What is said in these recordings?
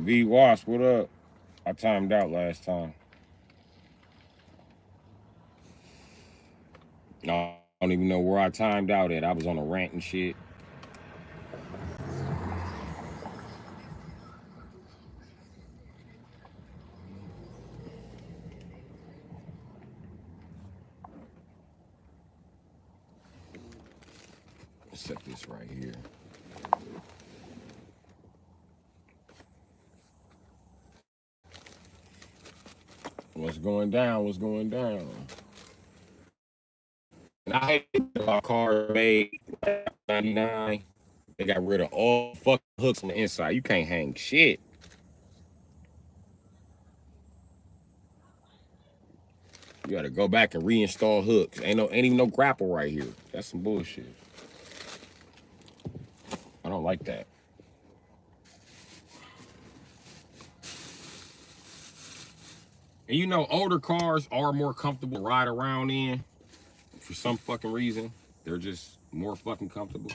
V Wasp, what up? I timed out last time. I don't even know where I timed out at. I was on a rant and shit. Let's set this right here. What's going down? What's going down? And I hate our car made 99. They got rid of all fucking hooks on the inside. You can't hang shit. You gotta go back and reinstall hooks. Ain't even no grapple right here. That's some bullshit. I don't like that. And you know, older cars are more comfortable to ride around in. For some fucking reason, they're just more fucking comfortable.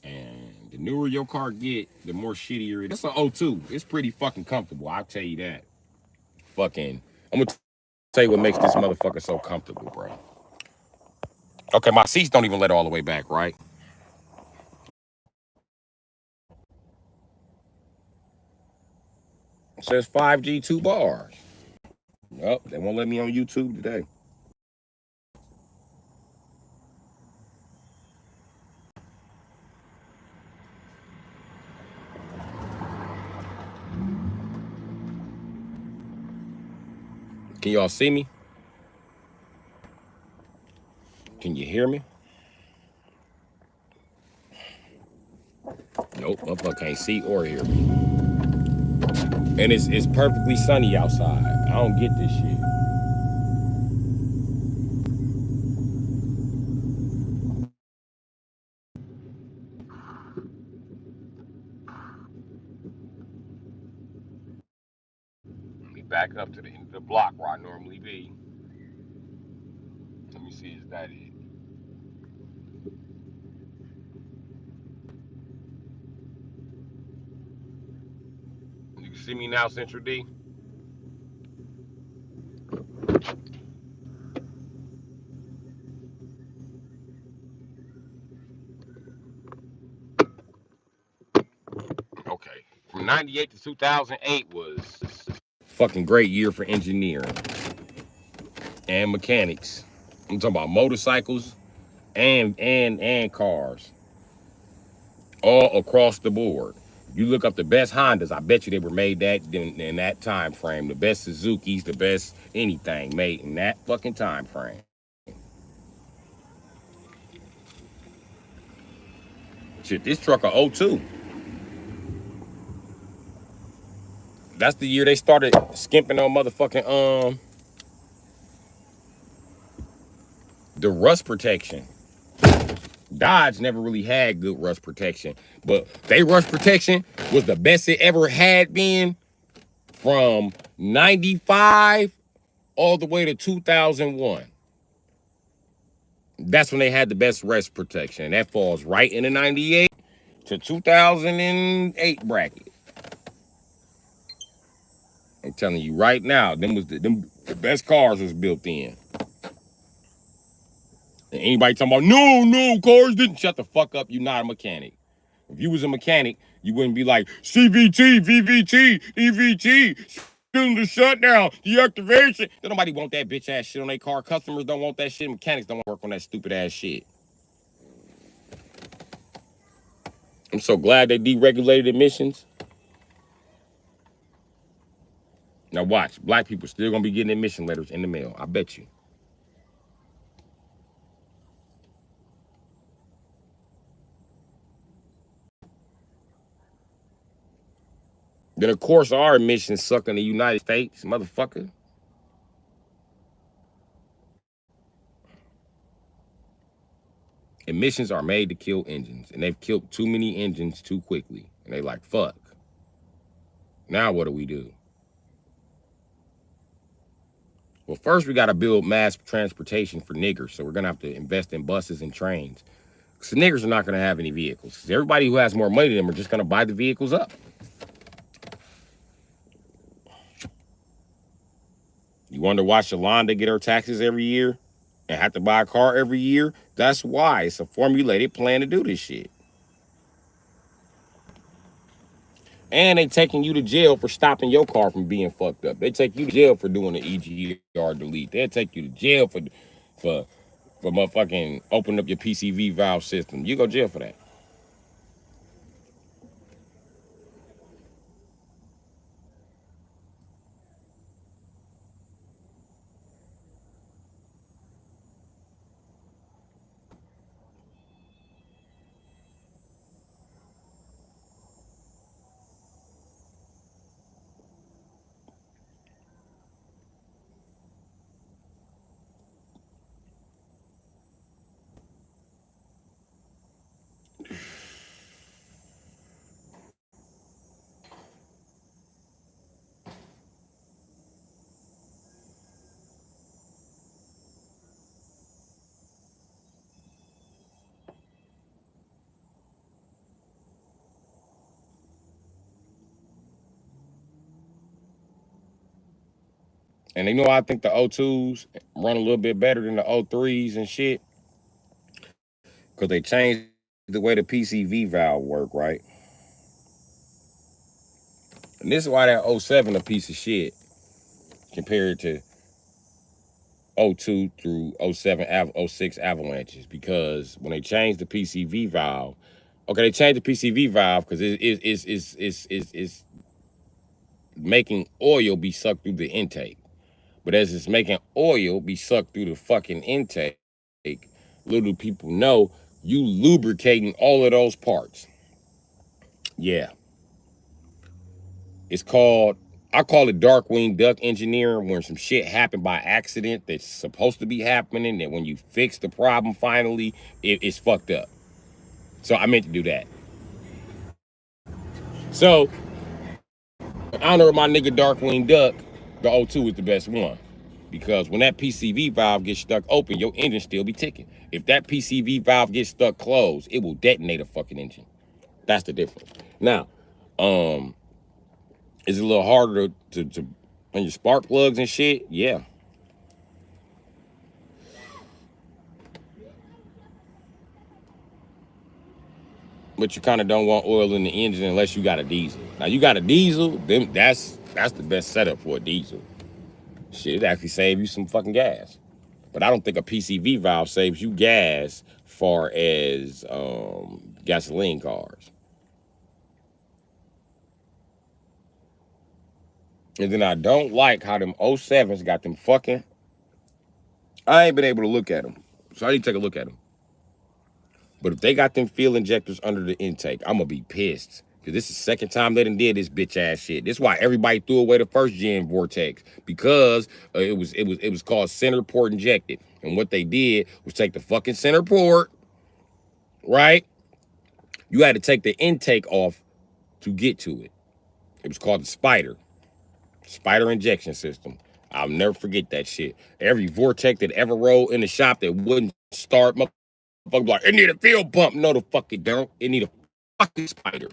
And the newer your car get, the more shittier it is. It's an O2. It's pretty fucking comfortable. I'll tell you that. Fucking, I'm gonna tell you what makes this motherfucker so comfortable, bro. Okay, my seats don't even let all the way back, right? It says 5G 2 bars. Nope, they won't let me on YouTube today. Can y'all see me? Can you hear me? Nope, motherfucker can't see or hear me. And it's perfectly sunny outside. I don't get this shit. Let me back up to the end of the block where I normally be. Let me see, is that it? You can see me now, Central D? Okay. From 98 to 2008 was fucking great year for engineering and mechanics. I'm talking about motorcycles and cars. All across the board. You look up the best Hondas, I bet you they were made that in that time frame. The best Suzukis, the best anything made in that fucking time frame. Shit, this truck a '02. That's the year they started skimping on motherfucking the rust protection. Dodge never really had good rust protection, but they rust protection was the best it ever had been from 95 all the way to 2001. That's when they had the best rust protection. That falls right in the 98 to 2008 bracket. I'm telling you right now, the best cars was built in. And anybody talking about no cars didn't, shut the fuck up. You're not a mechanic. If you was a mechanic, you wouldn't be like CVT, VVT, EVT, cylinder shutdown, deactivation. Don't nobody want that bitch ass shit on their car. Customers don't want that shit. Mechanics don't want to work on that stupid ass shit. I'm so glad they deregulated emissions. Now watch, black people still gonna be getting emission letters in the mail. I bet you. Then of course our emissions suck in the United States, motherfucker. Emissions are made to kill engines, and they've killed too many engines too quickly. And they like, fuck. Now what do we do? Well, first we got to build mass transportation for niggers. So we're going to have to invest in buses and trains. Because the niggers are not going to have any vehicles. Everybody who has more money than them are just going to buy the vehicles up. You wonder why Shalonda get her taxes every year and have to buy a car every year? That's why. It's a formulated plan to do this shit. And they taking you to jail for stopping your car from being fucked up. They take you to jail for doing the EGR delete. They'll take you to jail for for motherfucking opening up your PCV valve system. You go to jail for that. And you know, I think the O2s run a little bit better than the O3s and shit, because they changed the way the PCV valve work, right? And this is why that O7 a piece of shit compared to O2 through O7, O6 avalanches, because when they changed the PCV valve, okay, they changed the PCV valve because it's making oil be sucked through the intake. But as it's making oil be sucked through the fucking intake, little people know you lubricating all of those parts. Yeah. It's called, I call it dark wing duct engineering, when some shit happened by accident that's supposed to be happening, and when you fix the problem finally, it's fucked up. So I meant to do that. So, in honor of my nigga Darkwing Duck, the O2 is the best one. Because when that PCV valve gets stuck open, your engine still be ticking. If that PCV valve gets stuck closed, it will detonate a fucking engine. That's the difference. Now, is it a little harder to on your spark plugs and shit? Yeah. But you kind of don't want oil in the engine unless you got a diesel. Now you got a diesel, then that's the best setup for a diesel. Shit, it actually save you some fucking gas. But I don't think a PCV valve saves you gas far as gasoline cars. And then I don't like how them 07s got them fucking. I ain't been able to look at them, so I need to take a look at them. But if they got them fuel injectors under the intake, I'm gonna be pissed. Cause this is the second time they done did this bitch ass shit. This is why everybody threw away the first gen Vortex, because it was called center port injected. And what they did was take the fucking center port, right? You had to take the intake off to get to it. It was called the spider injection system. I'll never forget that shit. Every Vortex that ever rolled in the shop that wouldn't start, motherfucker like, it need a fuel pump. No, the fuck it don't. It need a fucking spider.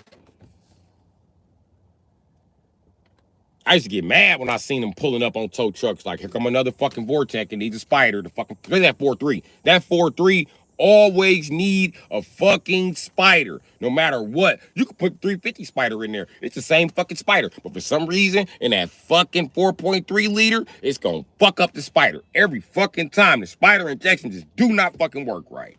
I used to get mad when I seen them pulling up on tow trucks like, here come another fucking Vortex and needs a spider. The fucking, look at that 4.3. That 4.3 always need a fucking spider, no matter what. You could put 350 spider in there. It's the same fucking spider. But for some reason, in that fucking 4.3 liter, it's gonna fuck up the spider. Every fucking time. The spider injections just do not fucking work right.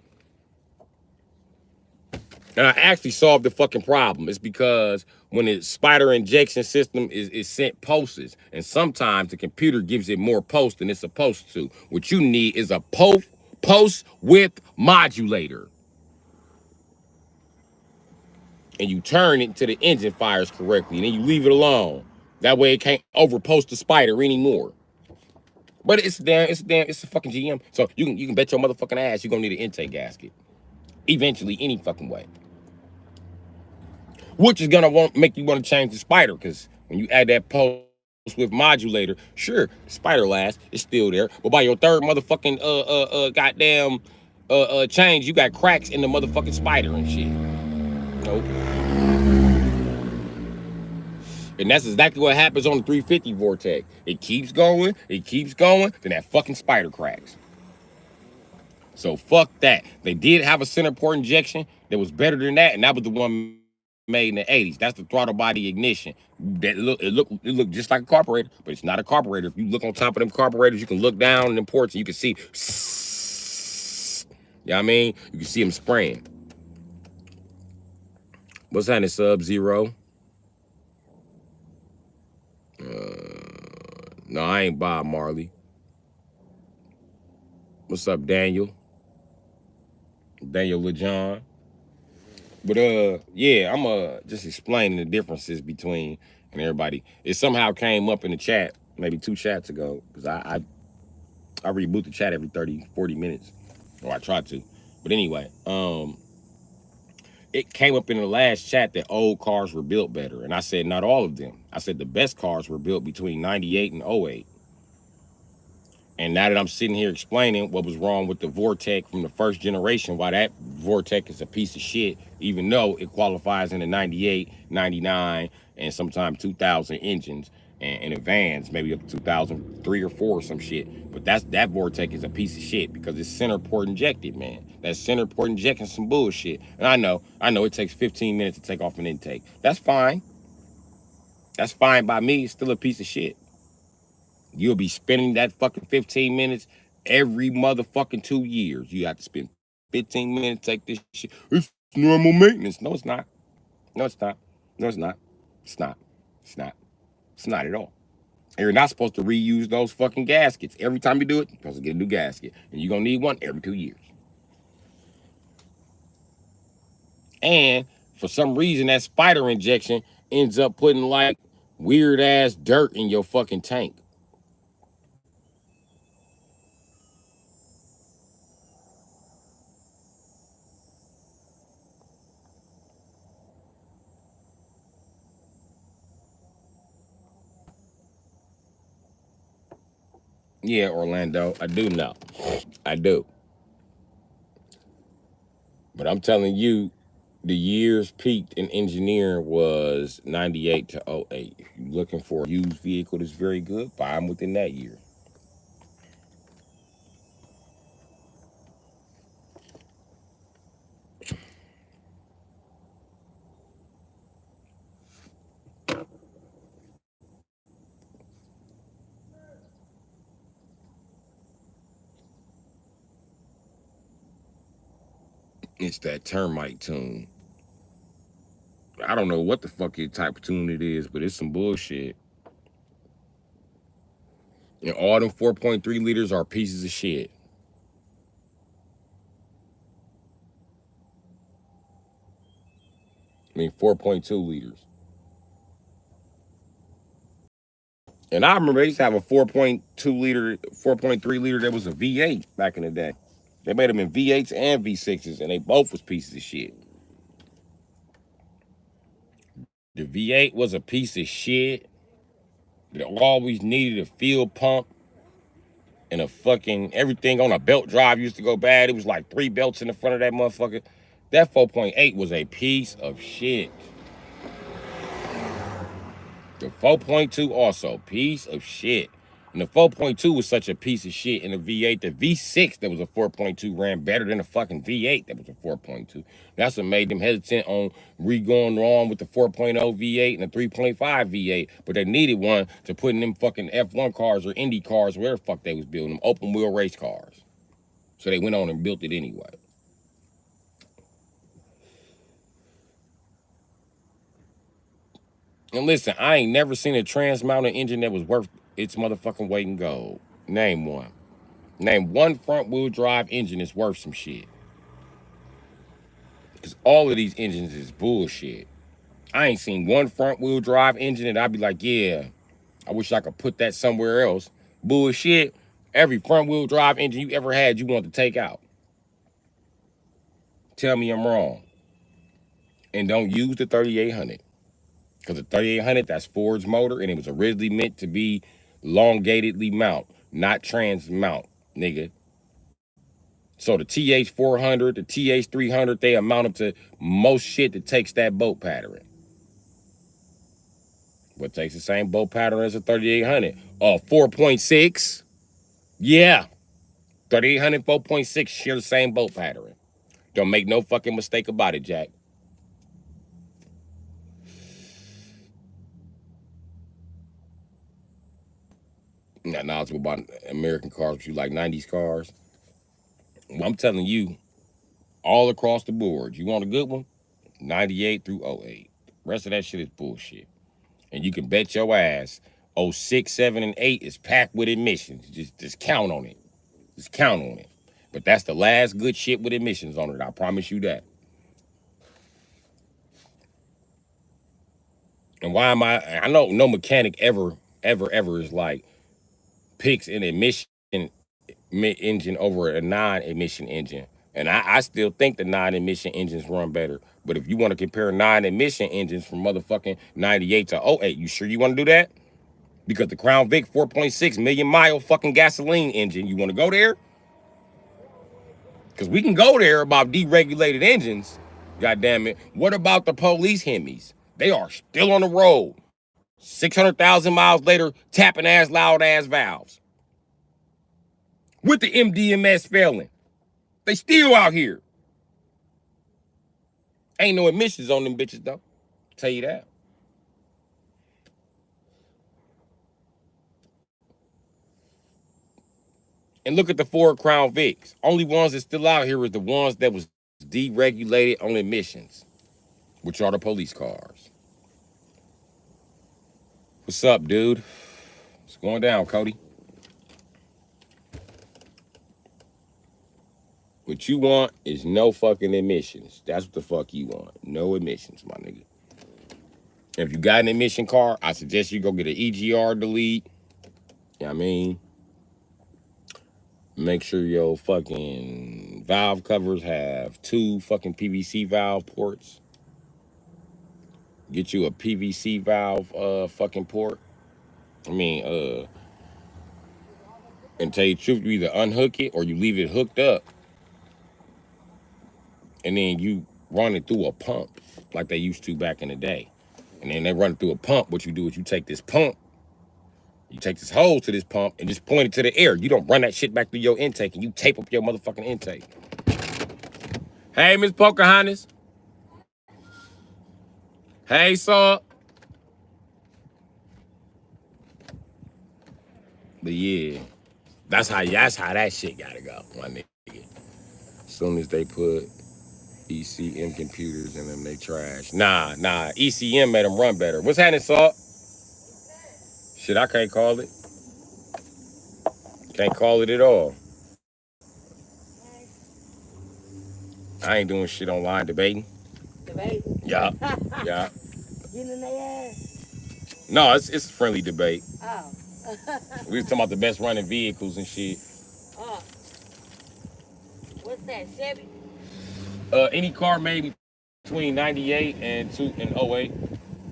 And I actually solved the fucking problem. It's because when the spider injection system is sent pulses, and sometimes the computer gives it more post than it's supposed to. What you need is a post width modulator. And you turn it until the engine fires correctly, and then you leave it alone. That way it can't overpost the spider anymore. But it's a fucking GM. So you can bet your motherfucking ass you're gonna need an intake gasket. Eventually, any fucking way. Which is gonna make you want to change the spider, because when you add that post with modulator, sure, the spider lasts, it's still there. But by your third motherfucking goddamn change, you got cracks in the motherfucking spider and shit. Nope. And that's exactly what happens on the 350 Vortex. It keeps going, then that fucking spider cracks. So fuck that. They did have a center port injection that was better than that, and that was the one made in the 80s. That's the throttle body ignition. That it looked just like a carburetor, but it's not a carburetor. If you look on top of them carburetors, you can look down in them ports and you can see, you know what I mean? You can see them spraying. What's happening, Sub-Zero? No, I ain't Bob Marley. What's up, Daniel? Daniel LeJohn. But yeah, I'm just explaining the differences between and everybody. It somehow came up in the chat maybe 2 chats ago, because I reboot the chat every 30, 40 minutes. Or I try to. But anyway, it came up in the last chat that old cars were built better. And I said not all of them. I said the best cars were built between 98 and 08. And now that I'm sitting here explaining what was wrong with the Vortec from the first generation, why that Vortec is a piece of shit, even though it qualifies in the 98, 99, and sometimes 2000 engines and in vans, maybe up to 2003 or 4 or some shit. But that Vortec is a piece of shit because it's center port injected, man. That center port injecting some bullshit. And I know it takes 15 minutes to take off an intake. That's fine. That's fine by me. It's still a piece of shit. You'll be spending that fucking 15 minutes every motherfucking 2 years. You have to spend 15 minutes to take this shit. It's normal maintenance. No, it's not. No, it's not. No, it's not. It's not. It's not. It's not at all. And you're not supposed to reuse those fucking gaskets. Every time you do it, you're supposed to get a new gasket. And you're going to need one every 2 years. And for some reason, that spider injection ends up putting like weird ass dirt in your fucking tank. Yeah, Orlando, I do know. I do. But I'm telling you, the years peaked in engineering was 98 to 08. If you're looking for a used vehicle that's very good, buy them within that year. It's that termite tune. I don't know what the fuck type of tune it is, but it's some bullshit. And all them 4.3 liters are pieces of shit. I mean, 4.2 liters. And I remember they used to have a 4.2 liter, 4.3 liter that was a V8 back in the day. They made them in V8s and V6s, and they both was pieces of shit. The V8 was a piece of shit. It always needed a fuel pump and a fucking everything on a belt drive used to go bad. It was like 3 belts in the front of that motherfucker. That 4.8 was a piece of shit. The 4.2 also, piece of shit. And the 4.2 was such a piece of shit in the V8. The V6 that was a 4.2 ran better than the fucking V8 that was a 4.2. That's what made them hesitant on going wrong with the 4.0 V8 and the 3.5 V8. But they needed one to put in them fucking F1 cars or Indy cars, whatever the fuck they was building, them open wheel race cars. So they went on and built it anyway. And listen, I ain't never seen a trans-mounted engine that was worth its motherfucking weight in gold. Name one. Name one front-wheel drive engine that's worth some shit. Because all of these engines is bullshit. I ain't seen one front-wheel drive engine that I'd be like, yeah, I wish I could put that somewhere else. Bullshit. Every front-wheel drive engine you ever had, you want to take out. Tell me I'm wrong. And don't use the 3800. Because the 3800, that's Ford's motor, and it was originally meant to be elongatedly mount, not trans mount, nigga. So the TH400, the TH300, they amount up to most shit that takes that boat pattern. What takes the same bolt pattern as a 3800? 4.6. Yeah. 3800, 4.6 share the same bolt pattern. Don't make no fucking mistake about it, Jack. Not knowledgeable about American cars, but you like 90s cars. Well, I'm telling you, all across the board, you want a good one? 98 through '08. Rest of that shit is bullshit. And you can bet your ass '06, 7, and 8 is packed with emissions. Just count on it. Just count on it. But that's the last good shit with emissions on it. I promise you that. And why am I know no mechanic ever is like picks an emission engine over a non-emission engine. And I still think the non-emission engines run better. But if you want to compare non-emission engines from motherfucking 98 to '08, you sure you want to do that? Because the Crown Vic 4.6 million mile fucking gasoline engine, you want to go there? Because we can go there about deregulated engines. God damn it. What about the police Hemis? They are still on the road. 600,000 miles later, tapping ass, loud ass valves. With the MDMS failing. They still out here. Ain't no emissions on them bitches, though. Tell you that. And look at the Ford Crown Vics. Only ones that's still out here is the ones that was deregulated on emissions, which are the police cars. What's up, dude? What's going down, Cody? What you want is no fucking emissions. That's what the fuck you want. No emissions, my nigga. If you got an emission car, I suggest you go get an EGR delete. You know what I mean? Make sure your fucking valve covers have 2 fucking PVC valve ports. Get you a PVC valve fucking port. And tell you the truth, you either unhook it or you leave it hooked up. And then you run it through a pump like they used to back in the day. And then they run it through a pump. What you do is you take this pump, you take this hose to this pump and just point it to the air. You don't run that shit back through your intake and you tape up your motherfucking intake. Hey, Miss Pocahontas. Hey, Saw. But yeah, that's how that shit gotta go, my nigga. As soon as they put ECM computers in them, they trash. Nah, ECM made them run better. What's happening, Saw? Shit, I can't call it. Can't call it at all. I ain't doing shit online debating. Debating? Yeah. Yeah. Getting in their ass? No, it's a friendly debate. Oh. We was talking about the best running vehicles and shit. Oh. What's that, Chevy? Any car made between 98 and 08.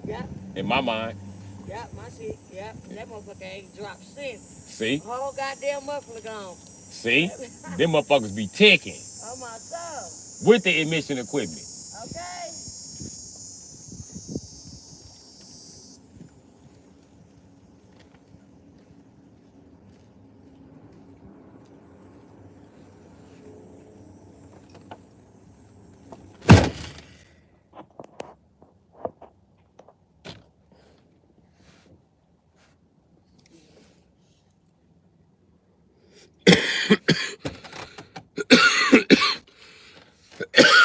Yeah. In my mind. Yeah, my shit. Yeah. That motherfucker ain't dropped since. See? Whole goddamn muffler gone. See? Them motherfuckers be ticking. Oh my God. With the emission equipment. Okay.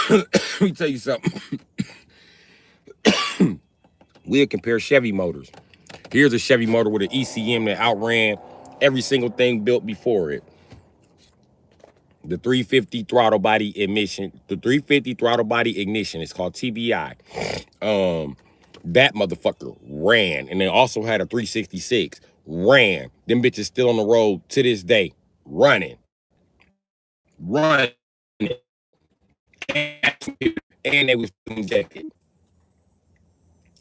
Let me tell you something. We'll compare Chevy motors. Here's a Chevy motor with an ECM that outran every single thing built before it. The 350 throttle body ignition. The 350 throttle body ignition. It's called TBI. That motherfucker ran. And they also had a 366. Ran. Them bitches still on the road to this day. Running. And they was injected.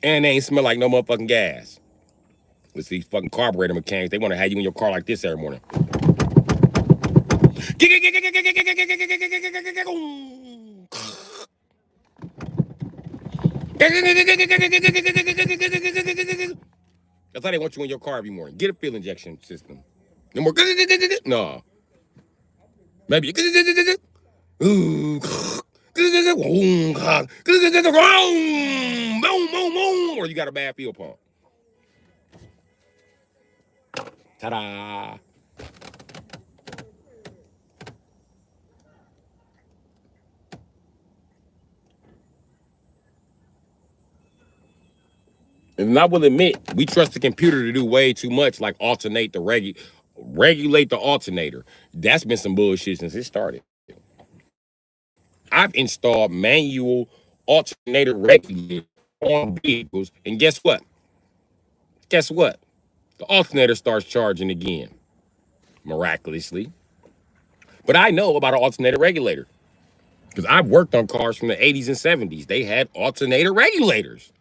And they ain't smell like no motherfucking gas. With these fucking carburetor mechanics, they want to have you in your car like this every morning. That's how they want you in your car every morning. Get a fuel injection system. No more. No. Maybe. Ooh. Or you got a bad fuel pump. Ta-da. And I will admit, we trust the computer to do way too much, like regulate the alternator. That's been some bullshit since it started. I've installed manual alternator regulators on vehicles, and guess what? Guess what? The alternator starts charging again, miraculously. But I know about an alternator regulator because I've worked on cars from the 80s and 70s. They had alternator regulators.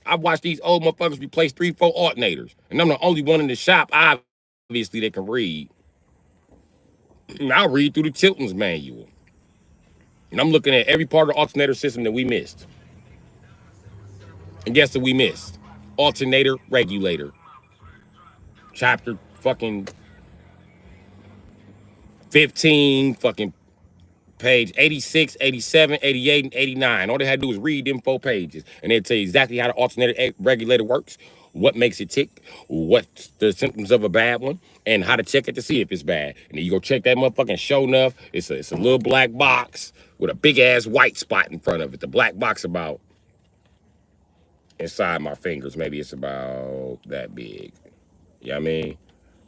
I've watched these old motherfuckers replace 3-4 alternators, and I'm the only one in the shop, obviously, that can read. And I'll read through the Chilton's manual. And I'm looking at every part of the alternator system that we missed. And guess what we missed? Alternator regulator. Chapter fucking 15, fucking page 86, 87, 88, and 89. All they had to do was read them 4 pages, and they'll tell you exactly how the alternator regulator works, what makes it tick, what's the symptoms of a bad one, and how to check it to see if it's bad. And then you go check that motherfucking, show enough, it's a little black box with a big ass white spot in front of it. The black box about inside my fingers, maybe it's about that big. You know what I mean?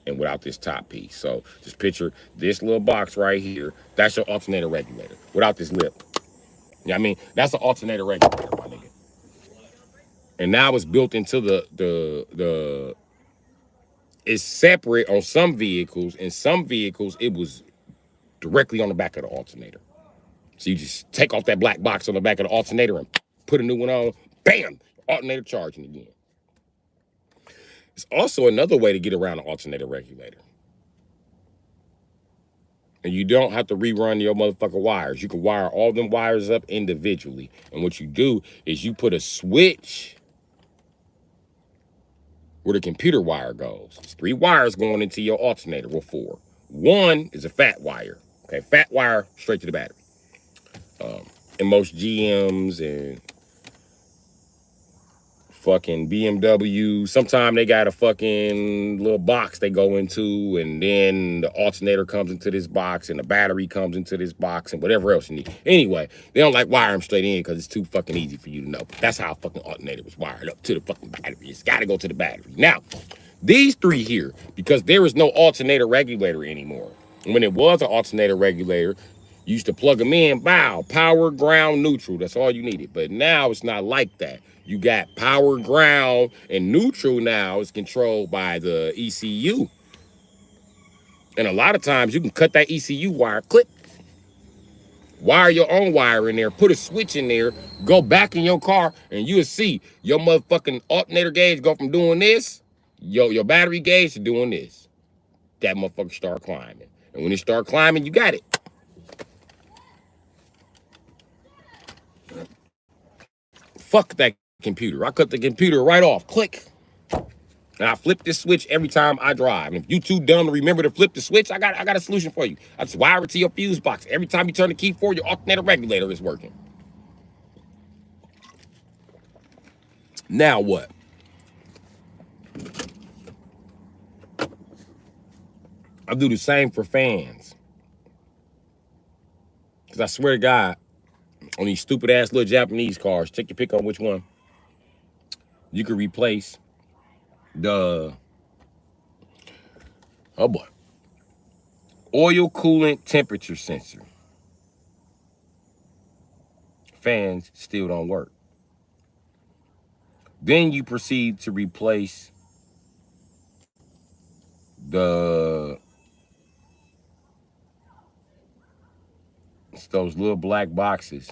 And without this top piece. So just picture this little box right here. That's your alternator regulator. Without this lip. You know what I mean? That's the alternator regulator, my nigga. And now it's built into the it's separate on some vehicles. In some vehicles, it was directly on the back of the alternator. So you just take off that black box on the back of the alternator and put a new one on. Bam! Alternator charging again. It's also another way to get around an alternator regulator. And you don't have to rerun your motherfucking wires. You can wire all them wires up individually. And what you do is you put a switch where the computer wire goes. It's 3 wires going into your alternator, well 4. One is a fat wire. Okay, fat wire straight to the battery. And most GMs and fucking BMW, sometimes they got a fucking little box they go into, and then the alternator comes into this box, and the battery comes into this box, and whatever else you need. Anyway, they don't like wire them straight in because it's too fucking easy for you to know. That's how a fucking alternator was wired up to the fucking battery. It's got to go to the battery. Now, these 3 here, because there is no alternator regulator anymore. When it was an alternator regulator, you used to plug them in, bow, power, ground, neutral. That's all you needed. But now it's not like that. You got power, ground, and neutral now is controlled by the ECU. And a lot of times you can cut that ECU wire, clip, wire your own wire in there, put a switch in there, go back in your car, and you'll see your motherfucking alternator gauge go from doing this, your battery gauge to doing this. That motherfucker start climbing. And when it start climbing, you got it. Fuck that computer. I cut the computer right off. Click. And I flip this switch every time I drive. And if you too dumb to remember to flip the switch, I got a solution for you. I just wire it to your fuse box. Every time you turn the key forward, your alternator regulator is working. Now what? I do the same for fans. Because I swear to God, on these stupid ass little Japanese cars, take your pick on which one, you can replace the, oh boy, oil coolant temperature sensor. Fans still don't work. Then you proceed to replace it's those little black boxes.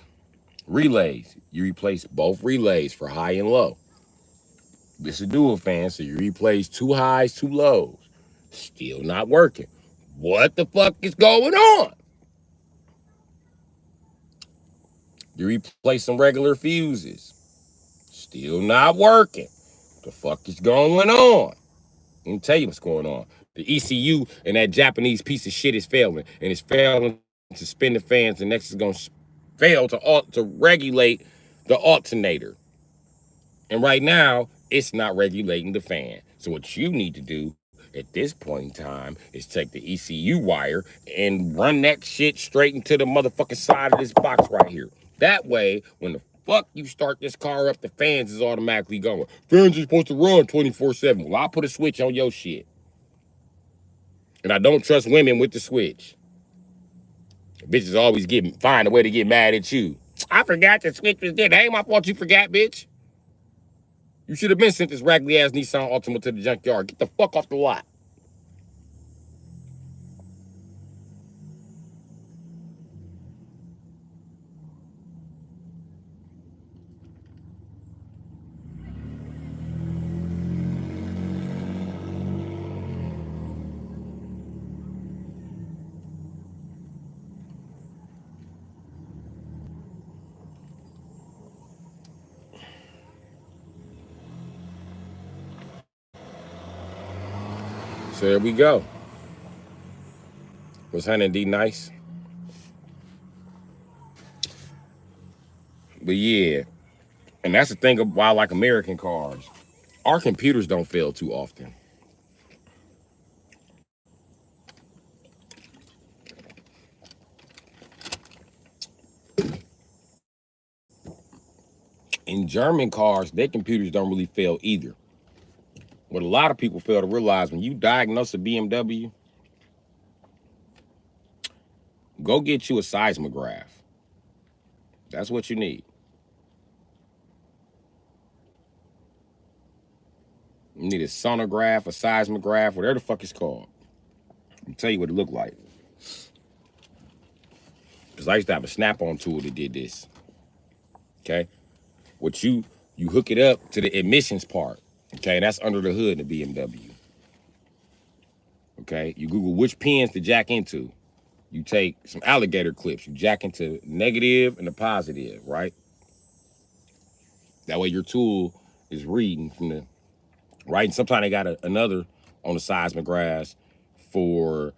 Relays. You replace both relays for high and low. This is a dual fan, so you replace 2 highs, 2 lows. Still not working. What the fuck is going on? You replace some regular fuses. Still not working. The fuck is going on? Let me tell you what's going on. The ECU and that Japanese piece of shit is failing, and it's failing to spin the fans, and next is gonna fail to regulate the alternator. And right now, it's not regulating the fan. So what you need to do at this point in time is take the ECU wire and run that shit straight into the motherfucking side of this box right here. That way, when the fuck you start this car up, the fans is automatically going. Fans are supposed to run 24/7. Well, I'll put a switch on your shit. And I don't trust women with the switch. Bitches always find a way to get mad at you. I forgot the switch was there. That ain't my fault you forgot, bitch. You should have been sent this raggedy ass Nissan Altima to the junkyard. Get the fuck off the lot. So there we go. Was Hannah D nice? But yeah, and that's the thing about why I like American cars. Our computers don't fail too often. In German cars, their computers don't really fail either. What a lot of people fail to realize, when you diagnose a BMW, go get you a seismograph. That's what you need. You need a sonograph, a seismograph, whatever the fuck it's called. I'll tell you what it looked like. Because I used to have a snap-on tool that did this. Okay? What you hook it up to the emissions part. Okay, and that's under the hood in the BMW. Okay, you Google which pins to jack into. You take some alligator clips, you jack into negative and the positive, right? That way your tool is reading from the right. And sometimes they got another on the seismographs for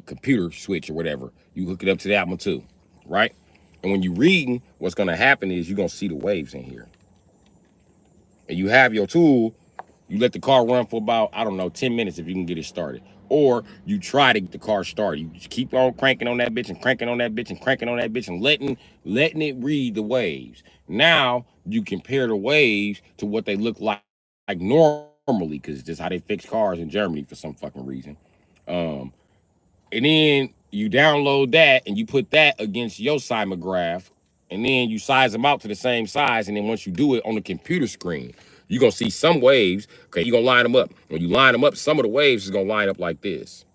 computer switch or whatever. You hook it up to that one too, right? And when you're reading, what's gonna happen is you're gonna see the waves in here. And you have your tool, you let the car run for about, I don't know, 10 minutes if you can get it started. Or you try to get the car started. You just keep on cranking on that bitch and cranking on that bitch and cranking on that bitch and letting it read the waves. Now you compare the waves to what they look like normally, because it's just how they fix cars in Germany for some fucking reason. And then you download that and you put that against your seismograph, and then you size them out to the same size. And then once you do it on the computer screen, you're going to see some waves. Okay, you're going to line them up. When you line them up, some of the waves is going to line up like this.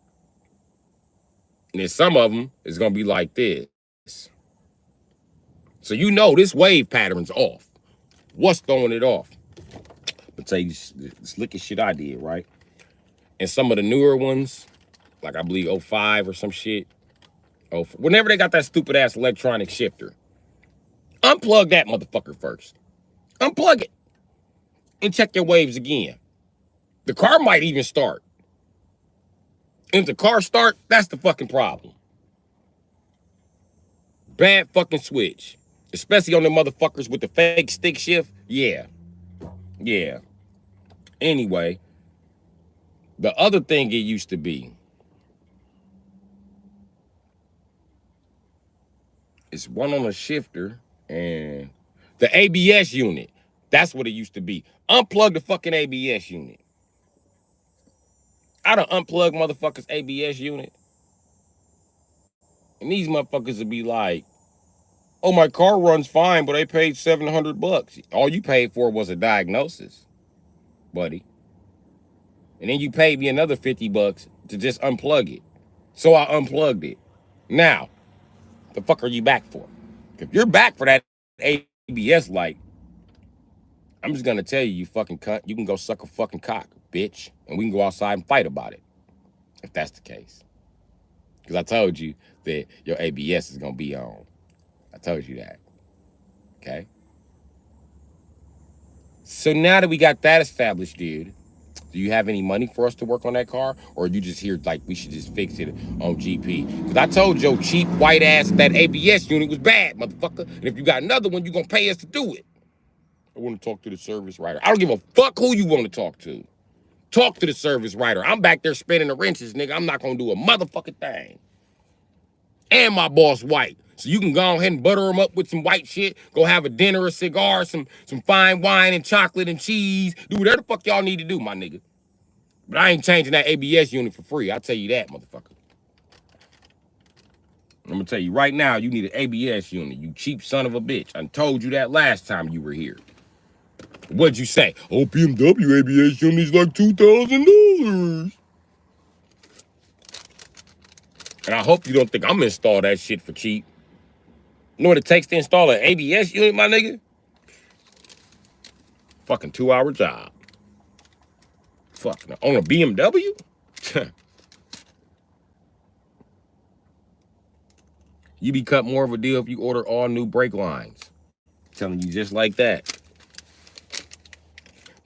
And then some of them is going to be like this. So you know this wave pattern's off. What's throwing it off? I'll tell you the slickest shit I did, right? And some of the newer ones, like I believe 05 or some shit, whenever they got that stupid ass electronic shifter, unplug that motherfucker first. Unplug it and check your waves again. The car might even start. And if the car start, that's the fucking problem. Bad fucking switch. Especially on the motherfuckers with the fake stick shift. Yeah. Yeah. Anyway, the other thing it used to be is one on a shifter and the ABS unit. That's what it used to be. Unplug the fucking ABS unit. I done unplugged motherfuckers' ABS unit. And these motherfuckers would be like, oh, my car runs fine, but I paid $700. All you paid for was a diagnosis, buddy. And then you paid me another $50 to just unplug it. So I unplugged it. Now, the fuck are you back for? If you're back for that ABS light, I'm just gonna tell you, you fucking cunt, you can go suck a fucking cock, bitch. And we can go outside and fight about it, if that's the case. Because I told you that your ABS is gonna be on. I told you that. Okay? So now that we got that established, dude, do you have any money for us to work on that car? Or are you just here like we should just fix it on GP? Because I told your cheap white ass that ABS unit was bad, motherfucker. And if you got another one, you're going to pay us to do it. I want to talk to the service writer. I don't give a fuck who you want to talk to. Talk to the service writer. I'm back there spinning the wrenches, nigga. I'm not going to do a motherfucking thing. And my boss white. So you can go ahead and butter them up with some white shit. Go have a dinner, a cigar, some fine wine and chocolate and cheese. Do whatever the fuck y'all need to do, my nigga. But I ain't changing that ABS unit for free. I'll tell you that, motherfucker. I'm gonna tell you right now, you need an ABS unit, you cheap son of a bitch. I told you that last time you were here. What'd you say? Oh, BMW ABS unit is like $2,000. And I hope you don't think I'm gonna install that shit for cheap. You know what it takes to install an ABS unit, my nigga? Fucking 2-hour job. Fuck, on a BMW? You be cut more of a deal if you order all new brake lines. I'm telling you just like that.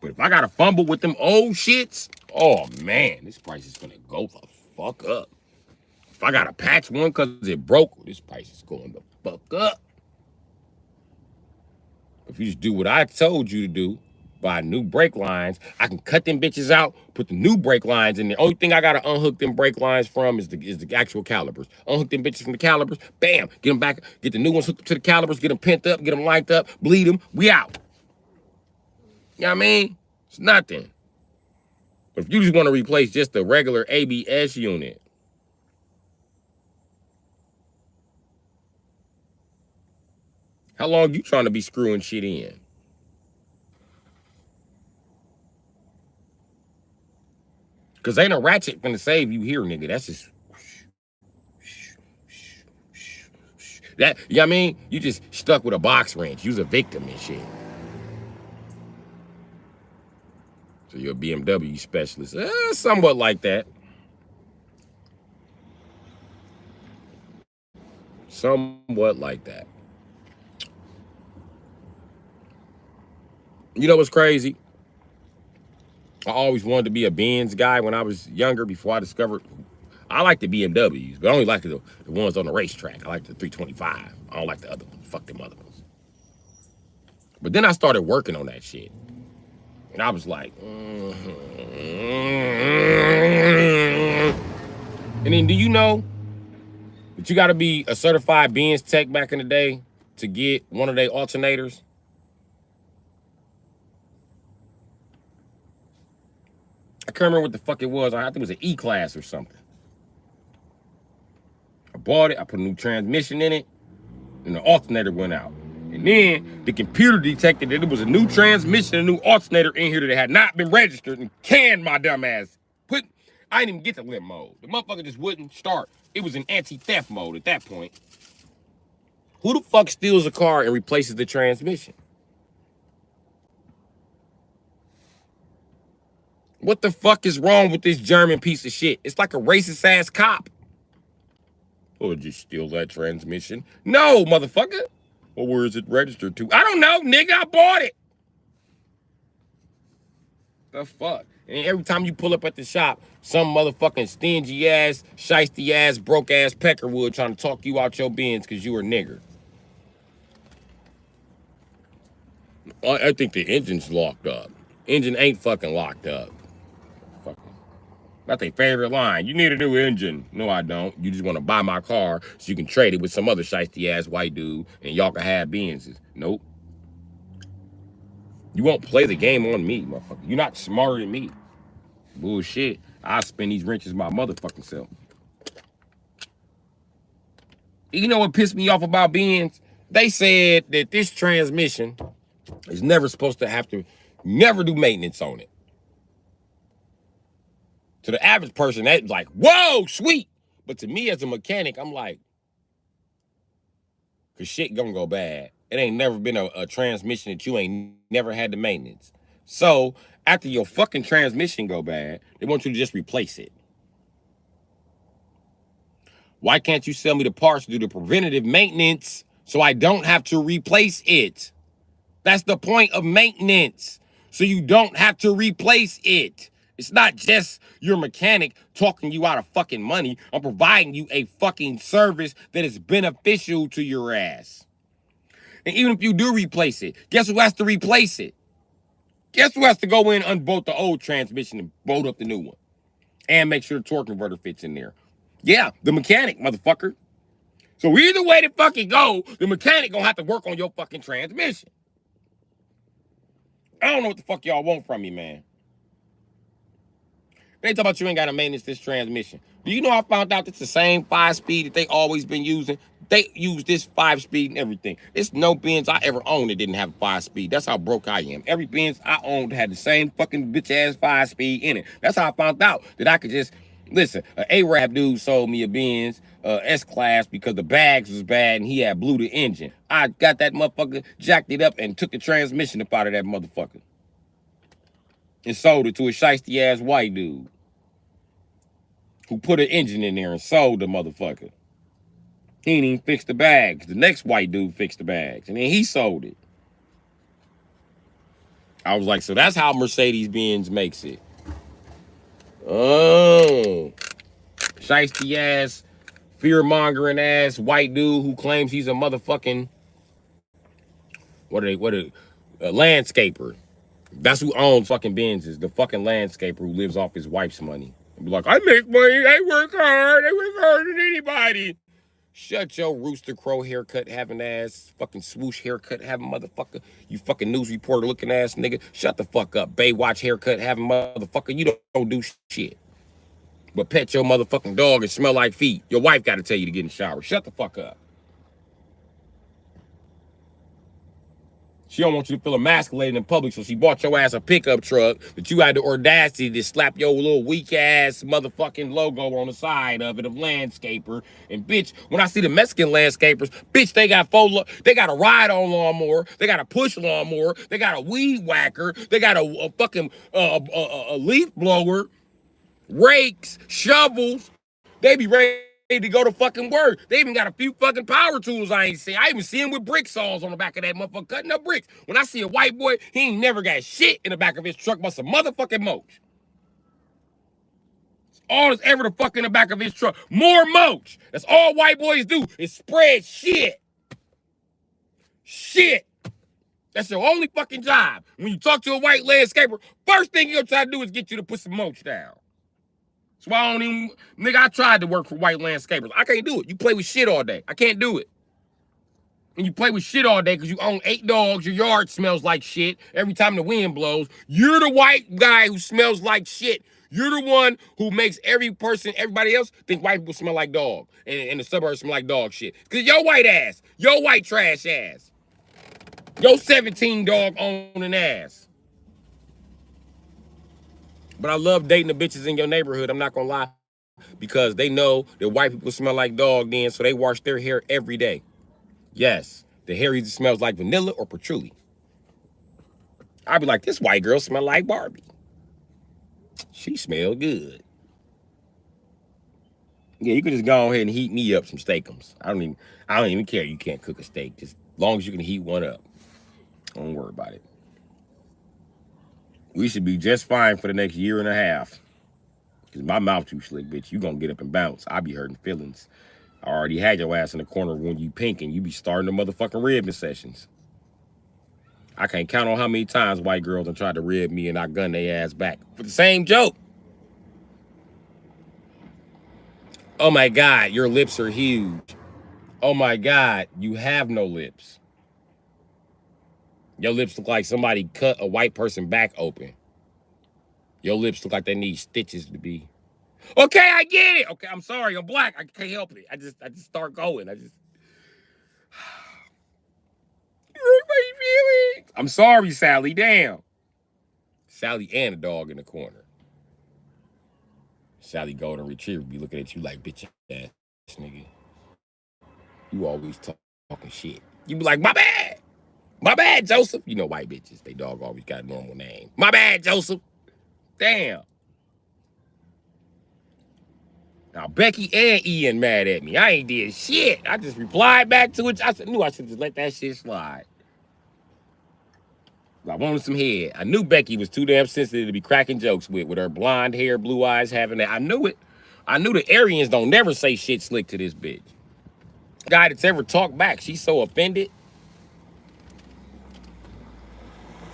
But if I gotta fumble with them old shits, oh man, this price is gonna go the fuck up. If I gotta patch one because it broke, this price is going the fuck up. If you just do what I told you to do, buy new brake lines, I can cut them bitches out, put the new brake lines in there. Only thing I gotta unhook them brake lines from is the actual calipers. Unhook them bitches from the calipers, bam, get them back, get the new ones hooked up to the calipers, get them pent up, get them lined up, bleed them, we out. You know what I mean? It's nothing. But if you just want to replace just the regular ABS unit, how long you trying to be screwing shit in? Because ain't a ratchet gonna save you here, nigga. That's just... that, you know what I mean? You just stuck with a box wrench. You's a victim and shit. So you're a BMW specialist. Somewhat like that. Somewhat like that. You know what's crazy? I always wanted to be a Benz guy when I was younger before I discovered... I like the BMWs, but I only like the ones on the racetrack. I like the 325. I don't like the other ones. Fuck them other ones. But then I started working on that shit. And I was like, And then do you know that you got to be a certified Benz tech back in the day to get one of their alternators? I can't remember what the fuck it was. I think it was an E-Class or something. I bought it. I put a new transmission in it. And the alternator went out. And then the computer detected that it was a new transmission, a new alternator in here that had not been registered and canned my dumb ass. I didn't even get to limp mode. The motherfucker just wouldn't start. It was in anti-theft mode at that point. Who the fuck steals a car and replaces the transmission? What the fuck is wrong with this German piece of shit? It's like a racist ass cop. Oh, did you steal that transmission? No, motherfucker. Well, where is it registered to? I don't know, nigga. I bought it. The fuck? And every time you pull up at the shop, some motherfucking stingy ass, shiesty ass, broke ass peckerwood trying to talk you out your bins because you a nigger. I think the engine's locked up. Engine ain't fucking locked up. Fucking. That's their favorite line. You need a new engine. No, I don't. You just want to buy my car so you can trade it with some other shiesty ass white dude and y'all can have Benzes. Nope. You won't play the game on me, motherfucker. You're not smarter than me. Bullshit. I'll spin these wrenches my motherfucking self. You know what pissed me off about Benz? They said that this transmission is never supposed to have to never do maintenance on it. To the average person, that's like, whoa, sweet. But to me as a mechanic, I'm like, because shit gonna go bad. It ain't never been a transmission that you ain't never had the maintenance. So after your fucking transmission go bad, they want you to just replace it. Why can't you sell me the parts to do the preventative maintenance so I don't have to replace it? That's the point of maintenance. so you don't have to replace it. It's not just your mechanic talking you out of fucking money. I'm providing you a fucking service that is beneficial to your ass. And even if you do replace it, guess who has to replace it? Guess who has to go in, unbolt the old transmission and bolt up the new one? And make sure the torque converter fits in there. Yeah, the mechanic, motherfucker. So either way the fucking go, the mechanic gonna have to work on your fucking transmission. I don't know what the fuck y'all want from me, man. They talk about you ain't got to maintenance this transmission. Do you know I found out it's the same 5-speed that they always been using? They use this 5-speed and everything. There's no Benz I ever owned that didn't have a 5-speed. That's how broke I am. Every Benz I owned had the same fucking bitch-ass 5-speed in it. That's how I found out that I could just... Listen, an Arab dude sold me a Benz S-Class because the bags was bad and he had blew the engine. I got that motherfucker, jacked it up, and took the transmission up out of that motherfucker. And sold it to a shiesty-ass white dude who put an engine in there and sold the motherfucker. He didn't even fix the bags. The next white dude fixed the bags, and then he sold it. I was like, so that's how Mercedes-Benz makes it. Oh. Shiesty-ass, fear-mongering ass white dude who claims he's a motherfucking, a landscaper. That's who owns fucking Benzes, the fucking landscaper who lives off his wife's money. And be like, I make money, I work hard, I work harder than anybody. Shut your rooster crow haircut having ass, fucking swoosh haircut having motherfucker. You fucking news reporter looking ass nigga. Shut the fuck up. Baywatch haircut having motherfucker. You don't do shit. But pet your motherfucking dog and smell like feet. Your wife got to tell you to get in the shower. Shut the fuck up. She don't want you to feel emasculated in public, so she bought your ass a pickup truck that you had the audacity to slap your little weak-ass motherfucking logo on the side of it of landscaper. And bitch, when I see the Mexican landscapers, bitch, they got they got a ride-on lawnmower, they got a push lawnmower, they got a weed whacker, they got a fucking leaf blower, rakes, shovels. They be ready to go to fucking work. They even got a few fucking power tools I ain't seen. I even see him with brick saws on the back of that motherfucker cutting up bricks. When I see a white boy, he ain't never got shit in the back of his truck but some motherfucking mulch. All that's ever the fuck in the back of his truck. More mulch. That's all white boys do is spread shit. Shit. That's your only fucking job. When you talk to a white landscaper, first thing he'll try to do is get you to put some mulch down. That's why I don't even, nigga, I tried to work for white landscapers. I can't do it. You play with shit all day. I can't do it. And you play with shit all day because you own 8 dogs, your yard smells like shit every time the wind blows. You're the white guy who smells like shit. You're the one who makes everybody else think white people smell like dog. And the suburbs smell like dog shit. Because your white ass, your white trash ass, your 17 dog owning ass. But I love dating the bitches in your neighborhood, I'm not gonna lie. Because they know that white people smell like dog then, so they wash their hair every day. Yes, the hair either smells like vanilla or patchouli. I'd be like, this white girl smell like Barbie. She smell good. Yeah, you could just go ahead and heat me up some steakums. I don't even care you can't cook a steak. Just as long as you can heat one up. Don't worry about it. We should be just fine for the next year and a half. Because my mouth too slick, bitch. You gonna get up and bounce. I be hurting feelings. I already had your ass in the corner when you pink and you be starting the motherfucking ribbing sessions. I can't count on how many times white girls have tried to rib me and I gun their ass back for the same joke. Oh my God, your lips are huge. Oh my God, you have no lips. Your lips look like somebody cut a white person back open. Your lips look like they need stitches to be. Okay, I get it. Okay, I'm sorry, I'm black. I can't help it. I just start going. You hurt my feelings. I'm sorry, Sally. Damn. Sally and a dog in the corner. Sally Golden Retriever be looking at you like, bitch ass nigga. You always talking shit. You be like, my bad. My bad, Joseph. You know white bitches, they dog always got a normal name. My bad, Joseph. Damn. Now, Becky and Ian mad at me. I ain't did shit. I just replied back to it. I knew I should just let that shit slide. I wanted some head. I knew Becky was too damn sensitive to be cracking jokes with her blonde hair, blue eyes, having that. I knew it. I knew the Aryans don't never say shit slick to this bitch. Guy that's ever talked back, she's so offended.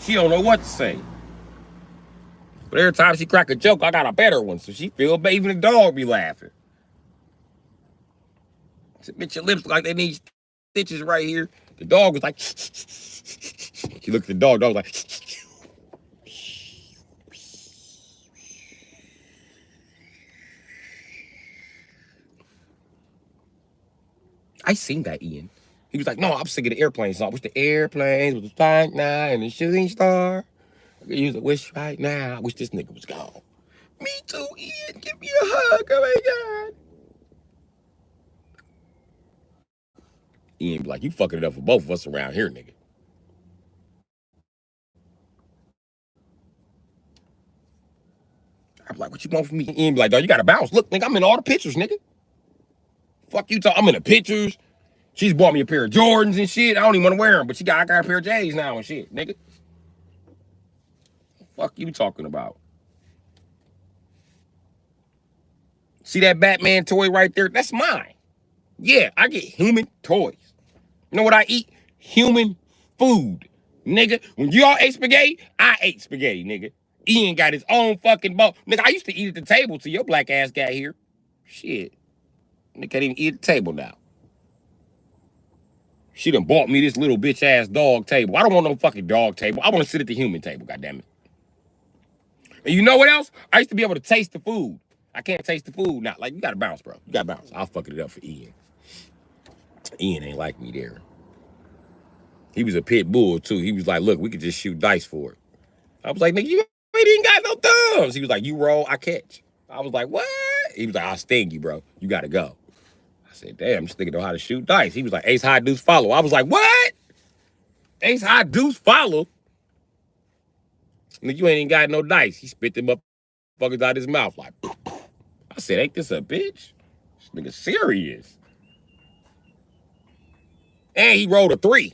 She don't know what to say. But every time she crack a joke, I got a better one. So she feel bad. Even the dog be laughing. I said, bitch, your lips look like they need stitches right here. The dog was like, she looked at the dog was like, I seen that, Ian. He was like, no, I'm sick of the airplane song. I wish the airplanes was the flight now and the shooting star. I could use a wish right now. I wish this nigga was gone. Me too, Ian. Give me a hug. Oh my God. Ian be like, you fucking it up for both of us around here, nigga. I'm like, what you want from me? Ian be like, dog, you gotta bounce. Look, nigga, I'm in all the pictures, nigga. Fuck you, I'm in the pictures. She's bought me a pair of Jordans and shit. I don't even want to wear them, but I got a pair of J's now and shit, nigga. Fuck you talking about? See that Batman toy right there? That's mine. Yeah, I get human toys. You know what I eat? Human food, nigga. When y'all ate spaghetti, I ate spaghetti, nigga. Ian got his own fucking bowl. Nigga, I used to eat at the table till your black ass got here. Shit. Nigga can't even eat at the table now. She done bought me this little bitch ass dog table. I don't want no fucking dog table. I want to sit at the human table, goddammit. And you know what else? I used to be able to taste the food. I can't taste the food now. Like, you gotta bounce, bro. You gotta bounce. I'll fuck it up for Ian. Ian ain't like me there. He was a pit bull, too. He was like, look, we could just shoot dice for it. I was like, nigga, you ain't got no thumbs. He was like, you roll, I catch. I was like, what? He was like, I'll sting you, bro. You gotta go. I said, damn, this nigga know how to shoot dice. He was like, ace, high, deuce, follow. I was like, what? Ace, high, deuce, follow? Nigga, you ain't even got no dice. He spit them motherfuckers out his mouth like, I said, ain't this a bitch? This nigga serious. And he rolled a 3.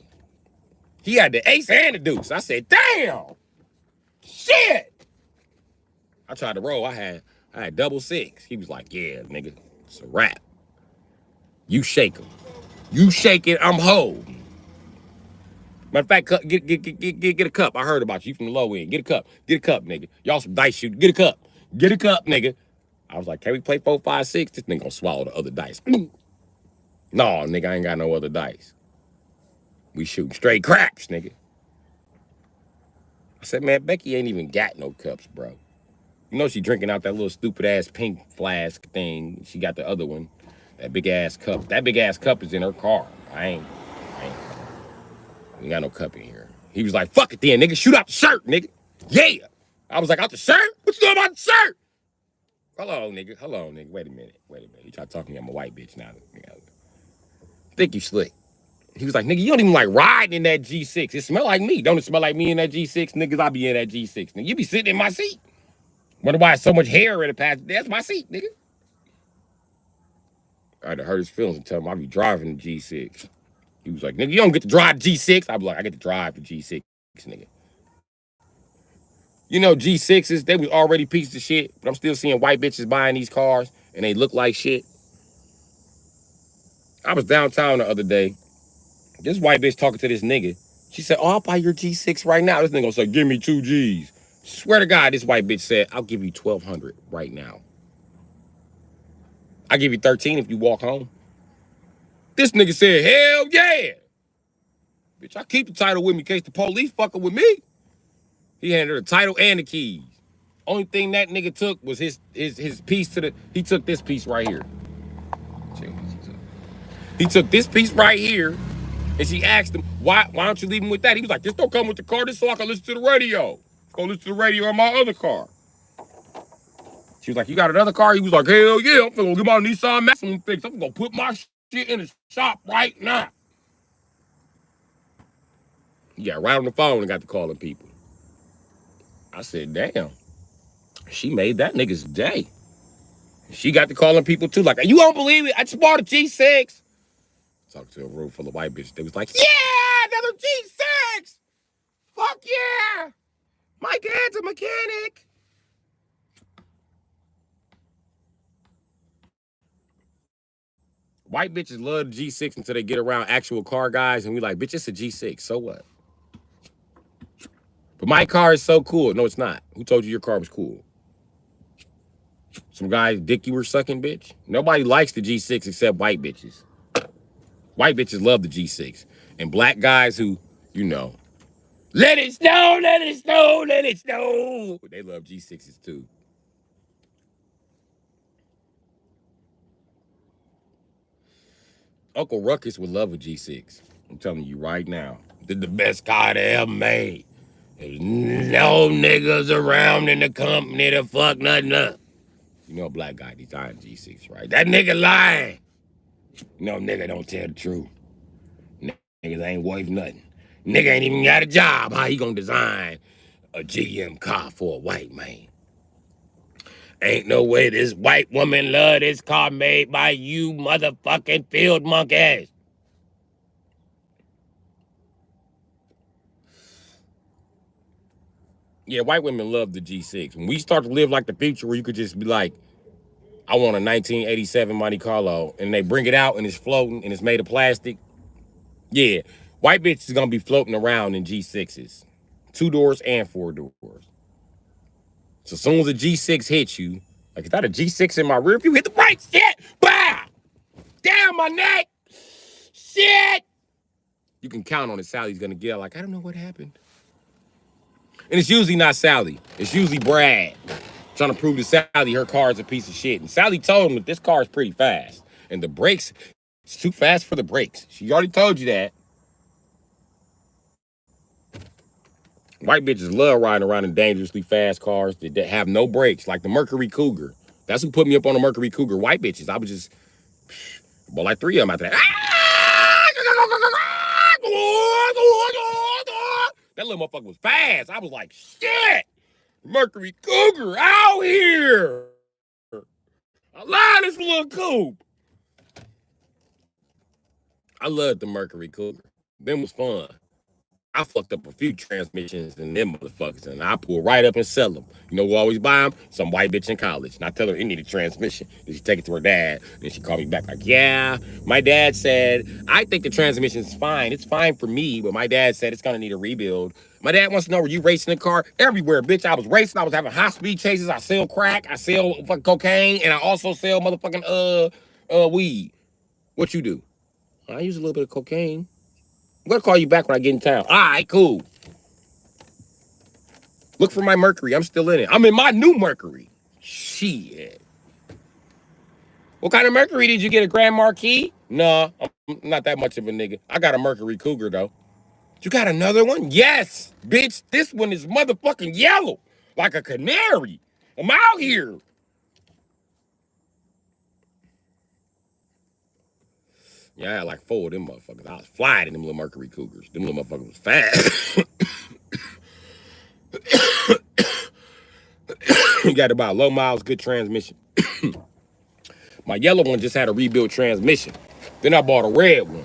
He had the ace and the deuce. I said, damn. Shit. I tried to roll. I had double 6. He was like, yeah, nigga, it's a wrap. You shake him. You shake it, I'm whole. Matter of fact, get a cup. I heard about you from the low end. Get a cup. Get a cup, nigga. Y'all some dice shooting. Get a cup. Get a cup, nigga. I was like, can we play 4, 5, 6? This nigga gonna swallow the other dice. No, nigga, I ain't got no other dice. We shooting straight craps, nigga. I said, man, Becky ain't even got no cups, bro. You know she drinking out that little stupid ass pink flask thing. She got the other one. That big ass cup. That big ass cup is in her car. We got no cup in here. He was like, fuck it then, nigga. Shoot out the shirt, nigga. Yeah. I was like, out the shirt? What you doing about the shirt? Hello, nigga. Hello, nigga. Wait a minute. You try to talk to me. I'm a white bitch now. Think you slick. He was like, nigga, you don't even like riding in that G6. It smell like me. Don't it smell like me in that G6? Niggas, I be in that G6. Nigga, you be sitting in my seat. Wonder why so much hair in the past. That's my seat, nigga. I had to hurt his feelings and tell him I be driving the G6. He was like, nigga, you don't get to drive G6. I was like, I get to drive the G6, nigga. You know, G6s, they was already pieces of shit, but I'm still seeing white bitches buying these cars, and they look like shit. I was downtown the other day. This white bitch talking to this nigga. She said, oh, I'll buy your G6 right now. This nigga gonna say, give me 2 G's. Swear to God, this white bitch said, I'll give you $1,200 right now. I'll give you 13 if you walk home. This nigga said, hell yeah. Bitch, I keep the title with me in case the police fucking with me. He handed her the title and the keys. Only thing that nigga took was his piece to the, he took this piece right here. He took this piece right here, and she asked him, why don't you leave him with that? He was like, this don't come with the car, this so I can listen to the radio. Go listen to the radio on my other car. She was like, you got another car? He was like, hell yeah, I'm gonna get my Nissan Maximum fixed. I'm gonna put my shit in the shop right now. He got right on the phone and got to calling people. I said, damn, she made that nigga's day. She got to calling people too, like, you won't believe it, I just bought a G6. Talked to a room full of white bitches. They was like, yeah, another G6. Fuck yeah. mechanic. White bitches love the G6 until they get around actual car guys, and we like, bitch, it's a G6. So what? But my car is so cool. No, it's not. Who told you your car was cool? Some guy dick you were sucking, bitch? Nobody likes the G6 except white bitches. White bitches love the G6. And black guys who, you know, let it snow, let it snow, let it snow. They love G6s too. Uncle Ruckus would love a G6. I'm telling you right now. They're the best car they ever made. There's no niggas around in the company to fuck nothing up. You know a black guy designed G6, right? That nigga lying. No, nigga don't tell the truth. Niggas ain't worth nothing. Nigga ain't even got a job. How he gonna design a GM car for a white man? Ain't no way this white woman love this car made by you motherfucking field monkeys. Yeah, white women love the G6. When we start to live like the future where you could just be like, I want a 1987 Monte Carlo, and they bring it out and it's floating and it's made of plastic. Yeah, white bitch is gonna be floating around in G6s. 2 doors and 4 doors. So as soon as a G6 hits you, like, is that a G6 in my rear view? Hit the brakes, shit! Bah! Down my neck! Shit! You can count on it. Sally's gonna get like, I don't know what happened. And it's usually not Sally. It's usually Brad trying to prove to Sally her car is a piece of shit. And Sally told him that this car is pretty fast. And the brakes, it's too fast for the brakes. She already told you that. White bitches love riding around in dangerously fast cars that have no brakes, like the Mercury Cougar. That's who put me up on the Mercury Cougar. White bitches. I was just, bought like 3 of them after that. That little motherfucker was fast. I was like, shit! Mercury Cougar out here! I love this little coupe. I loved the Mercury Cougar. Them was fun. I fucked up a few transmissions and them motherfuckers, and I pull right up and sell them. You know who always buy them? Some white bitch in college. And I tell her it needed a transmission. And she take it to her dad. And she called me back like, yeah, my dad said, I think the transmission's fine. It's fine for me, but my dad said it's gonna need a rebuild. My dad wants to know, were you racing the car? Everywhere, bitch. I was racing. I was having high speed chases. I sell crack. I sell fucking cocaine. And I also sell motherfucking weed. What you do? I use a little bit of cocaine. I'm gonna call you back when I get in town. All right, cool. Look for my Mercury. I'm still in it. I'm in my new Mercury. Shit. What kind of Mercury did you get? A Grand Marquis? Nah, I'm not that much of a nigga. I got a Mercury Cougar, though. You got another one? Yes, bitch. This one is motherfucking yellow. Like a canary. I'm out here. Yeah, I had like 4 of them motherfuckers. I was flying in them little Mercury Cougars. Them little motherfuckers was fast. You got about low miles, good transmission. My yellow one just had a rebuilt transmission. Then I bought a red one.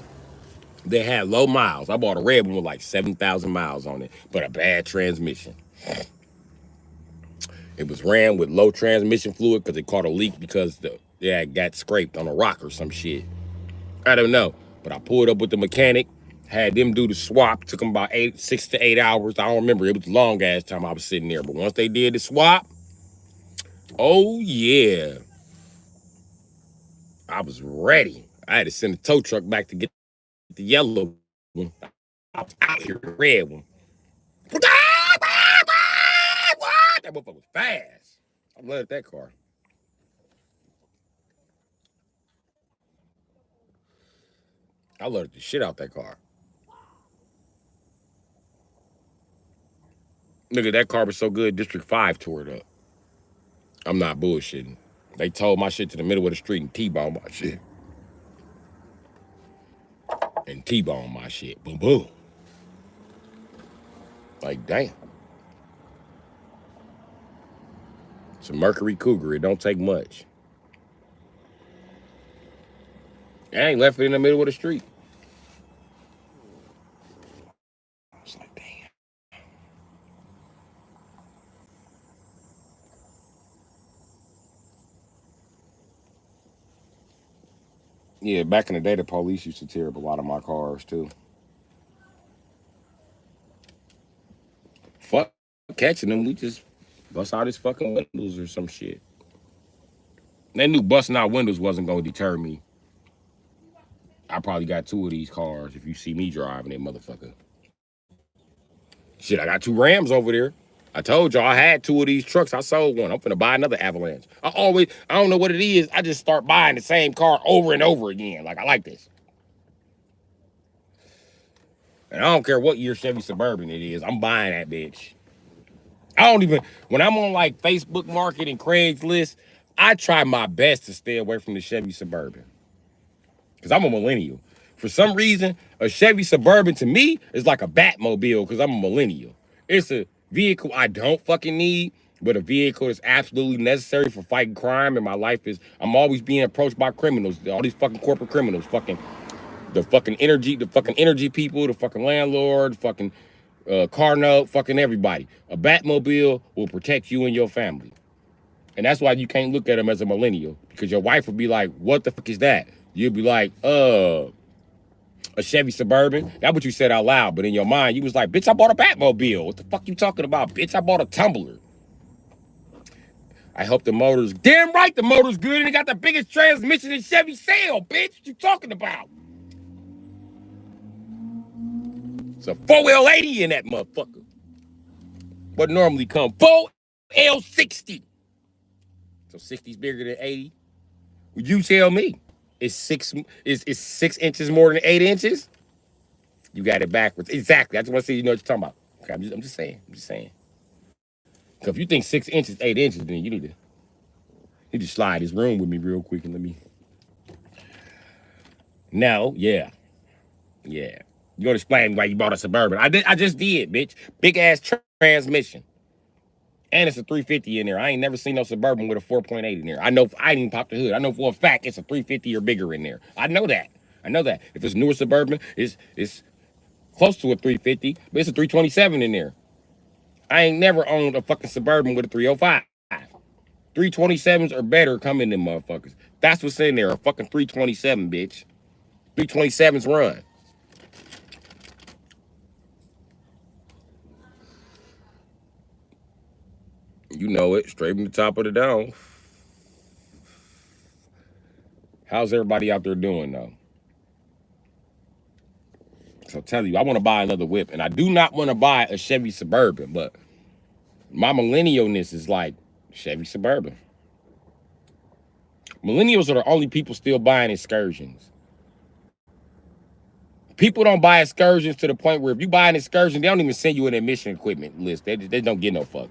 They had low miles. I bought a red one with like 7,000 miles on it, but a bad transmission. It was ran with low transmission fluid because it caught a leak because it got scraped on a rock or some shit. I don't know, but I pulled up with the mechanic, had them do the swap. Took them about 6 to 8 hours. I don't remember. It was a long ass time I was sitting there, but once they did the swap, oh yeah, I was ready. I had to send a tow truck back to get the yellow one. I was out here, the red one. That motherfucker was fast. I loved that car. I loved the shit out that car. Nigga, that car was so good, District 5 tore it up. I'm not bullshitting. They towed my shit to the middle of the street and T-boned my shit. And T-boned my shit. Boom, boom. Like, damn. It's a Mercury Cougar. It don't take much. I ain't left it in the middle of the street. I was like, damn. Yeah, back in the day, the police used to tear up a lot of my cars too. Fuck catching them, we just bust out his fucking windows or some shit. They knew busting out windows wasn't gonna deter me. I probably got two of these cars if you see me driving that motherfucker. Shit, I got two Rams over there. I told y'all I had two of these trucks. I sold one. I'm finna buy another Avalanche. I don't know what it is. I just start buying the same car over and over again. Like, I like this. And I don't care what year Chevy Suburban it is. I'm buying that bitch. I don't even, when I'm on like Facebook Market and Craigslist, I try my best to stay away from the Chevy Suburban. Because I'm a millennial. For some reason, a Chevy Suburban to me is like a Batmobile because I'm a millennial. It's a vehicle I don't fucking need, but a vehicle that's absolutely necessary for fighting crime. And my life is, I'm always being approached by criminals, all these fucking corporate criminals, the fucking energy people, the fucking landlord, fucking car note, fucking everybody. A Batmobile will protect you and your family. And that's why you can't look at them as a millennial, because your wife would be like, what the fuck is that? You'd be like, a Chevy Suburban. That's what you said out loud, but in your mind, you was like, bitch, I bought a Batmobile. What the fuck you talking about, bitch? I bought a Tumbler. I hope the motor's, damn right the motor's good and it got the biggest transmission in Chevy sale, bitch. What you talking about? It's a 4L80 in that motherfucker. What normally come 4L60. So 60's bigger than 80. Would you tell me? Is 6 inches more than 8 inches? You got it backwards. Exactly. I just want to see you know what you're talking about. Okay, I'm just saying. I'm just saying. Because if you think 6 inches, 8 inches, then you need to slide this room with me real quick and let me. No, yeah. Yeah. You gonna explain why you bought a Suburban. I just did, bitch. Big ass transmission. And it's a 350 in there. I ain't never seen no Suburban with a 4.8 in there. I know I didn't even pop the hood. I know for a fact it's a 350 or bigger in there. I know that. I know that. If it's newer Suburban, it's close to a 350, but it's a 327 in there. I ain't never owned a fucking Suburban with a 305. 327s or better come in them motherfuckers. That's what's in there, a fucking 327, bitch. 327s run. You know it, straight from the top of the dome. How's everybody out there doing, though? So tell you, I want to buy another whip, and I do not want to buy a Chevy Suburban, but my millennialness is like Chevy Suburban. Millennials are the only people still buying excursions. People don't buy excursions to the point where if you buy an excursion, they don't even send you an admission equipment list. They don't get no fuck.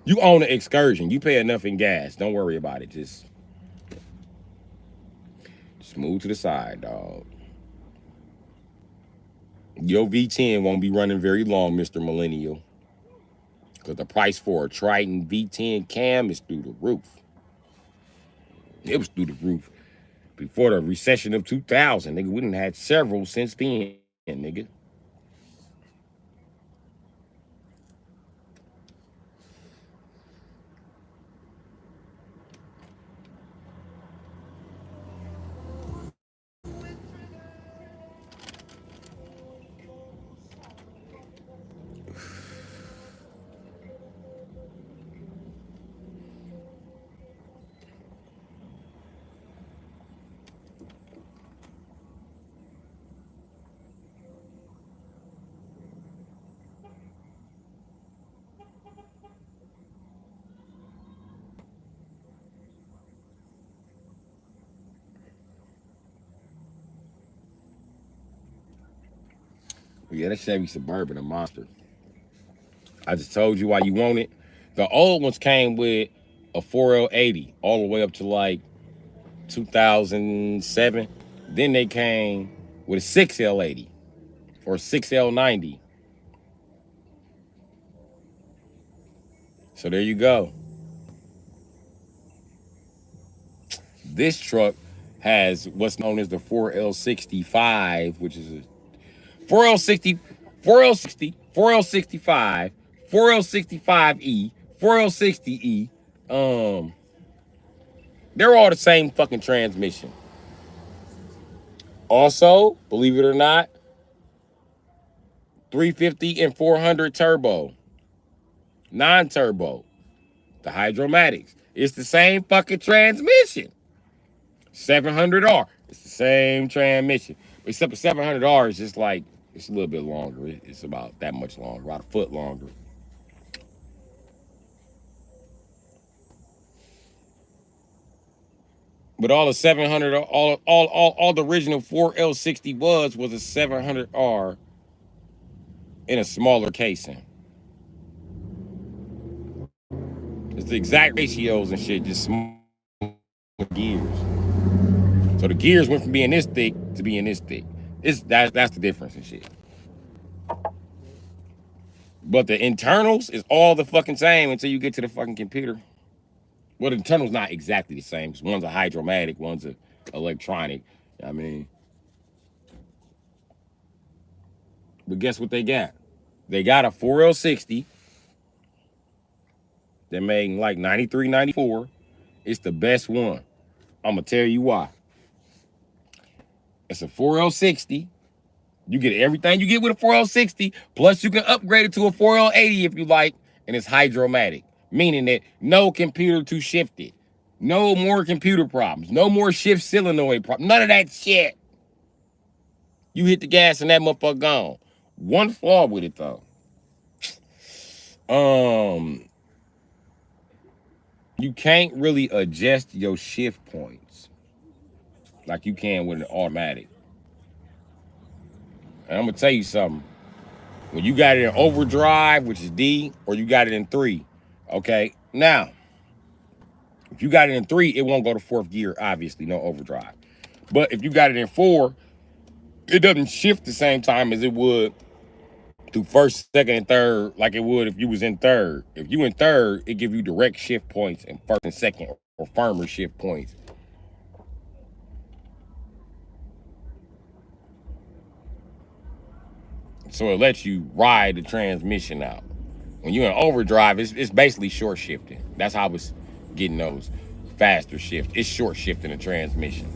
You own an excursion. You pay enough in gas. Don't worry about it. Just move to the side, dog. Your V10 won't be running very long, Mr. Millennial. Because the price for a Triton V10 cam is through the roof. It was through the roof before the recession of 2000. Nigga, we done had several since then, nigga. Yeah, that Chevy Suburban, a monster. I just told you why you want it. The old ones came with a 4L80 all the way up to like 2007. Then they came with a 6L80 or 6L90. So there you go. This truck has what's known as the 4L65, which is a 4L60, 4L60, 4L65, 4L65E, 4L60E. They're all the same fucking transmission. Also, believe it or not, 350 and 400 turbo, non-turbo, the Hydromatics. It's the same fucking transmission. 700R. It's the same transmission. Except the 700R is just like, it's a little bit longer. It's about that much longer, about a foot longer. But all the 700, all the original 4L60 was a 700R in a smaller casing. It's the exact ratios and shit, just small gears. So the gears went from being this thick to being this thick. That's the difference and shit. But the internals is all the fucking same until you get to the fucking computer. Well, the internal's not exactly the same. Because one's a hydromatic, one's a electronic. I mean, but guess what they got? They got a 4L60. They're making like 93, 94. It's the best one. I'm going to tell you why. It's a 4L60. You get everything you get with a 4L60, plus you can upgrade it to a 4L80 if you like, and it's hydromatic, meaning that no computer to shift it. No more computer problems. No more shift solenoid problems. None of that shit. You hit the gas and that motherfucker gone. One flaw with it though. You can't really adjust your shift points like you can with an automatic. And I'm gonna tell you something. When you got it in overdrive, which is D, or you got it in 3, okay? Now, if you got it in 3, it won't go to 4th gear, obviously, no overdrive. But if you got it in 4, it doesn't shift the same time as it would through 1st, 2nd, and 3rd, like it would if you was in 3rd. If you in 3rd, it give you direct shift points in 1st and 2nd, or firmer shift points. So it lets you ride the transmission out. When you're in overdrive, it's basically short shifting. That's how it's getting those faster shifts. It's short shifting the transmission.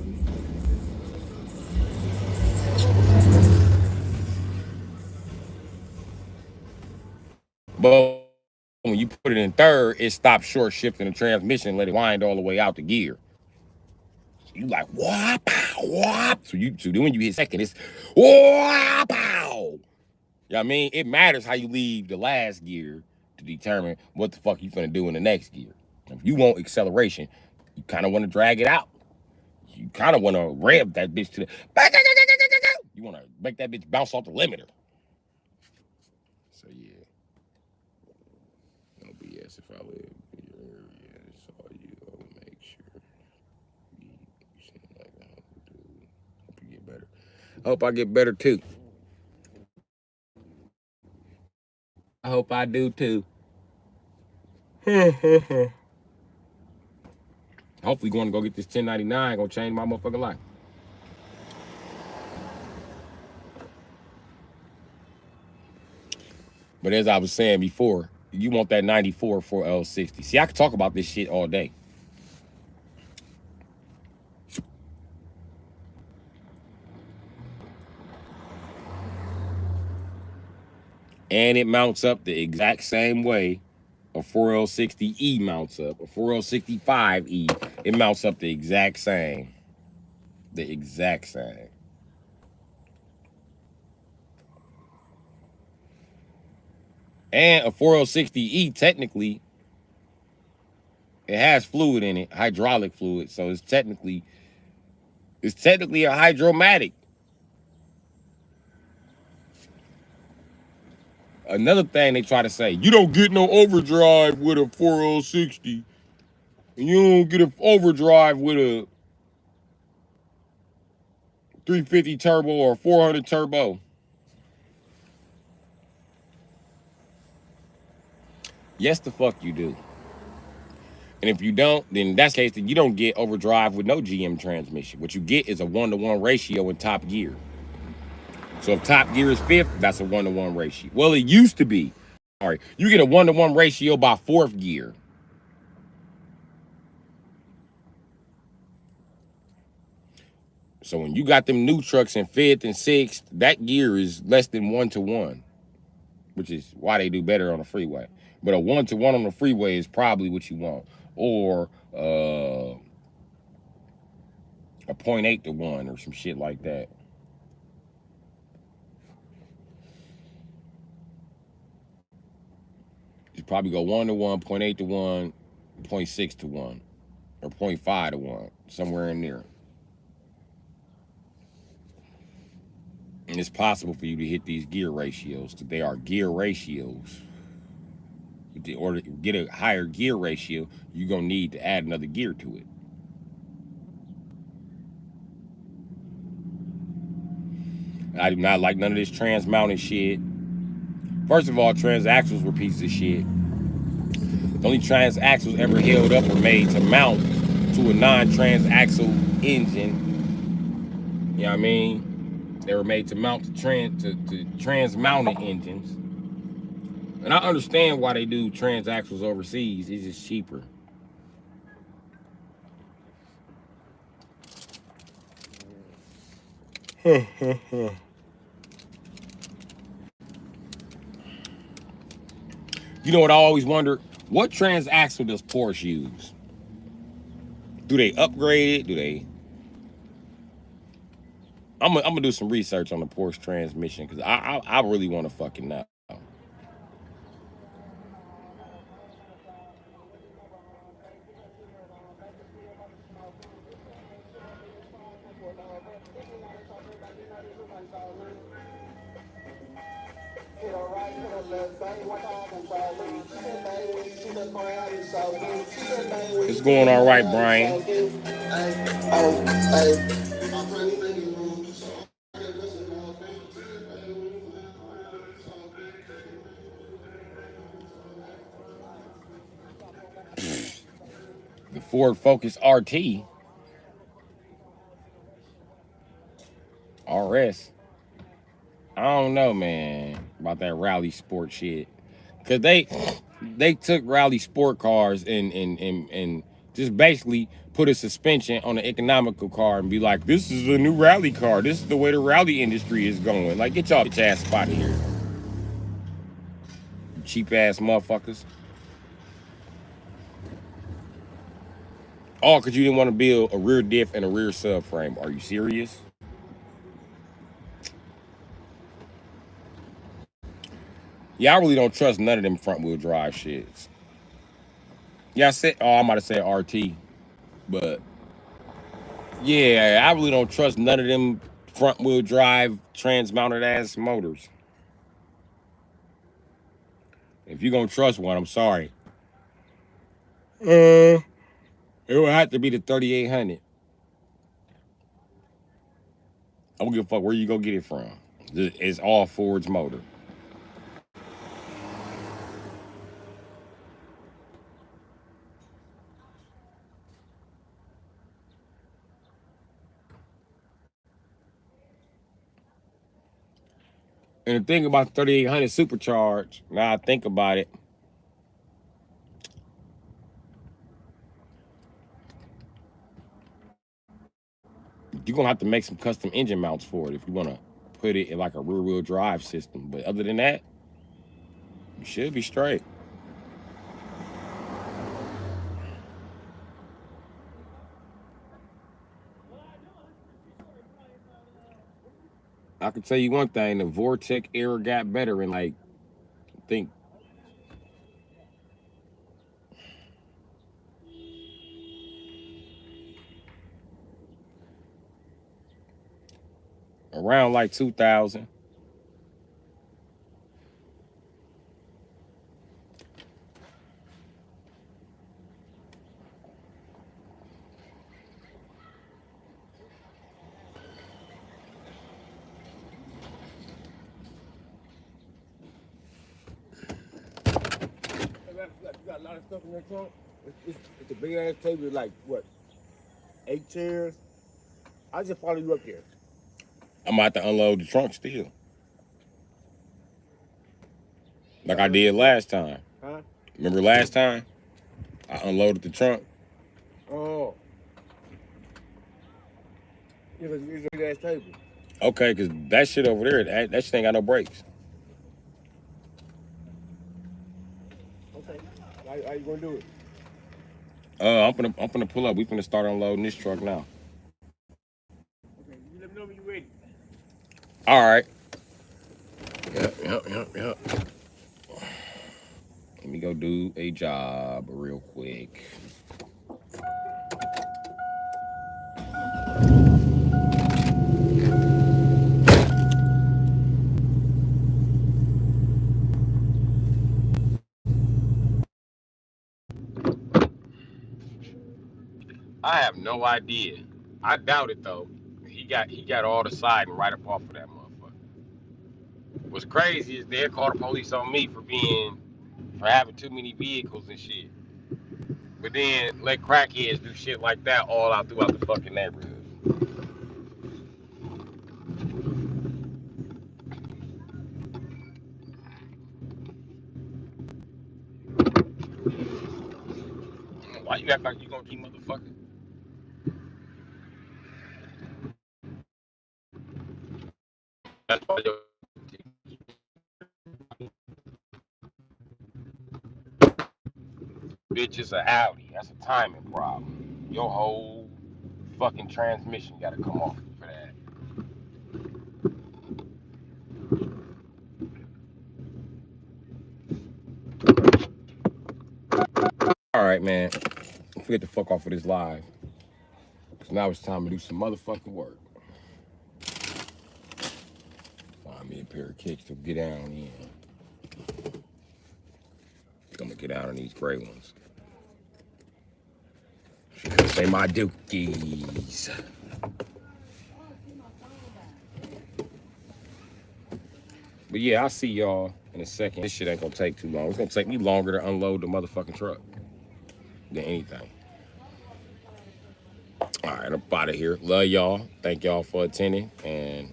But when you put it in 3rd, it stops short shifting the transmission, let it wind all the way out the gear. So you like whop, whop. So then when you hit 2nd, it's whop, pow. You know what I mean? It matters how you leave the last gear to determine what the fuck you finna do in the next gear. If you want acceleration, you kind of want to drag it out. You kind of want to rev that bitch to the back. You want to make that bitch bounce off the limiter. So yeah, no BS. If I live in your area, saw you, I'll make sure you seem like I hope you do. Hope you get better. I hope I get better too. I hope I do too. Hopefully going to go get this 1099, gonna change my motherfucking life. But as I was saying before, you want that 94 for L60. See, I could talk about this shit all day. And it mounts up the exact same way a 4L60E mounts up. A 4L65E, it mounts up the exact same. The exact same. And a 4L60E, technically, it has fluid in it, hydraulic fluid, so it's technically a hydromatic. Another thing they try to say, you don't get no overdrive with a 4L60. And you don't get an overdrive with a 350 turbo or 400 turbo. Yes, the fuck you do. And if you don't, then in that case, then you don't get overdrive with no GM transmission. What you get is a 1-to-1 ratio in top gear. So if top gear is 5th, that's a 1-to-1 ratio. Well, it used to be. All right, you get a 1-to-1 ratio by 4th gear. So when you got them new trucks in 5th and 6th, that gear is less than 1-to-1, which is why they do better on the freeway. But a 1-to-1 on the freeway is probably what you want, or a 0.8-to-1 or some shit like that. You probably go 1-to-1, 0.8-to-1, 0.6-to-1, or 0.5-to-1, somewhere in there. And it's possible for you to hit these gear ratios. They are gear ratios. In order to get a higher gear ratio, you're going to need to add another gear to it. I do not like none of this trans-mounted shit. First of all, trans-axles were pieces of shit. The only trans-axles ever held up were made to mount to a non-trans-axle engine. You know what I mean? They were made to mount to trans-mounted engines. And I understand why they do trans-axles overseas. It's just cheaper. You know what I always wonder? What trans-axle does Porsche use? Do they upgrade it? Do they? I'm gonna do some research on the Porsche transmission because I really want to fucking know. It's going all right, Brian. The Ford Focus RT. RS. I don't know, man, about that rally sport shit. Cause they took rally sport cars and just basically put a suspension on an economical car and be like, this is a new rally car. This is the way the rally industry is going. Like, get y'all bitch ass out of here. You cheap ass motherfuckers. All because you didn't want to build a rear diff and a rear subframe. Are you serious? Yeah, I really don't trust none of them front wheel drive shits. Yeah, I said, oh, I might have said RT, but yeah, I really don't trust none of them front wheel drive trans mounted ass motors. If you're gonna trust one, I'm sorry. It would have to be the 3800. I don't give a fuck where you go get it from. It's all Ford's motor. And the thing about 3800 supercharged, now I think about it, you're gonna have to make some custom engine mounts for it if you wanna put it in like a rear wheel drive system. But other than that, you should be straight. I can tell you one thing, the Vortec era got better in like, I think, around like 2000. You got a lot of stuff in that trunk. It's a big ass table, like what, 8 chairs? I just follow you up there. I'm about to unload the trunk still, like I did last time. Huh? Remember last time? I unloaded the trunk. Oh. It's a big ass table. Okay, because that shit over there, that shit ain't got no brakes. Okay. How you gonna do it? I'm finna pull up. We finna start unloading this truck now. Okay, you let me know when you're ready. All right. Yep. Let me go do a job real quick. I have no idea. I doubt it though. He got all the siding right up off of that motherfucker. What's crazy is they'll call the police on me for having too many vehicles and shit. But then let crackheads do shit like that all out throughout the fucking neighborhood. Why you act like you gonna keep motherfucking? That's why your bitch is a Audi. That's a timing problem. Your whole fucking transmission gotta come off for that. All right, man. Forget the fuck off of this live. Cause now it's time to do some motherfucking work. Find me a pair of kicks to get down in. I'm gonna get out on these gray ones. Because they my dookies. But yeah, I'll see y'all in a second. This shit ain't gonna take too long. It's gonna take me longer to unload the motherfucking truck than anything. All right, I'm out of here. Love y'all. Thank y'all for attending, and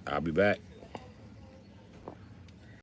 I'll be back.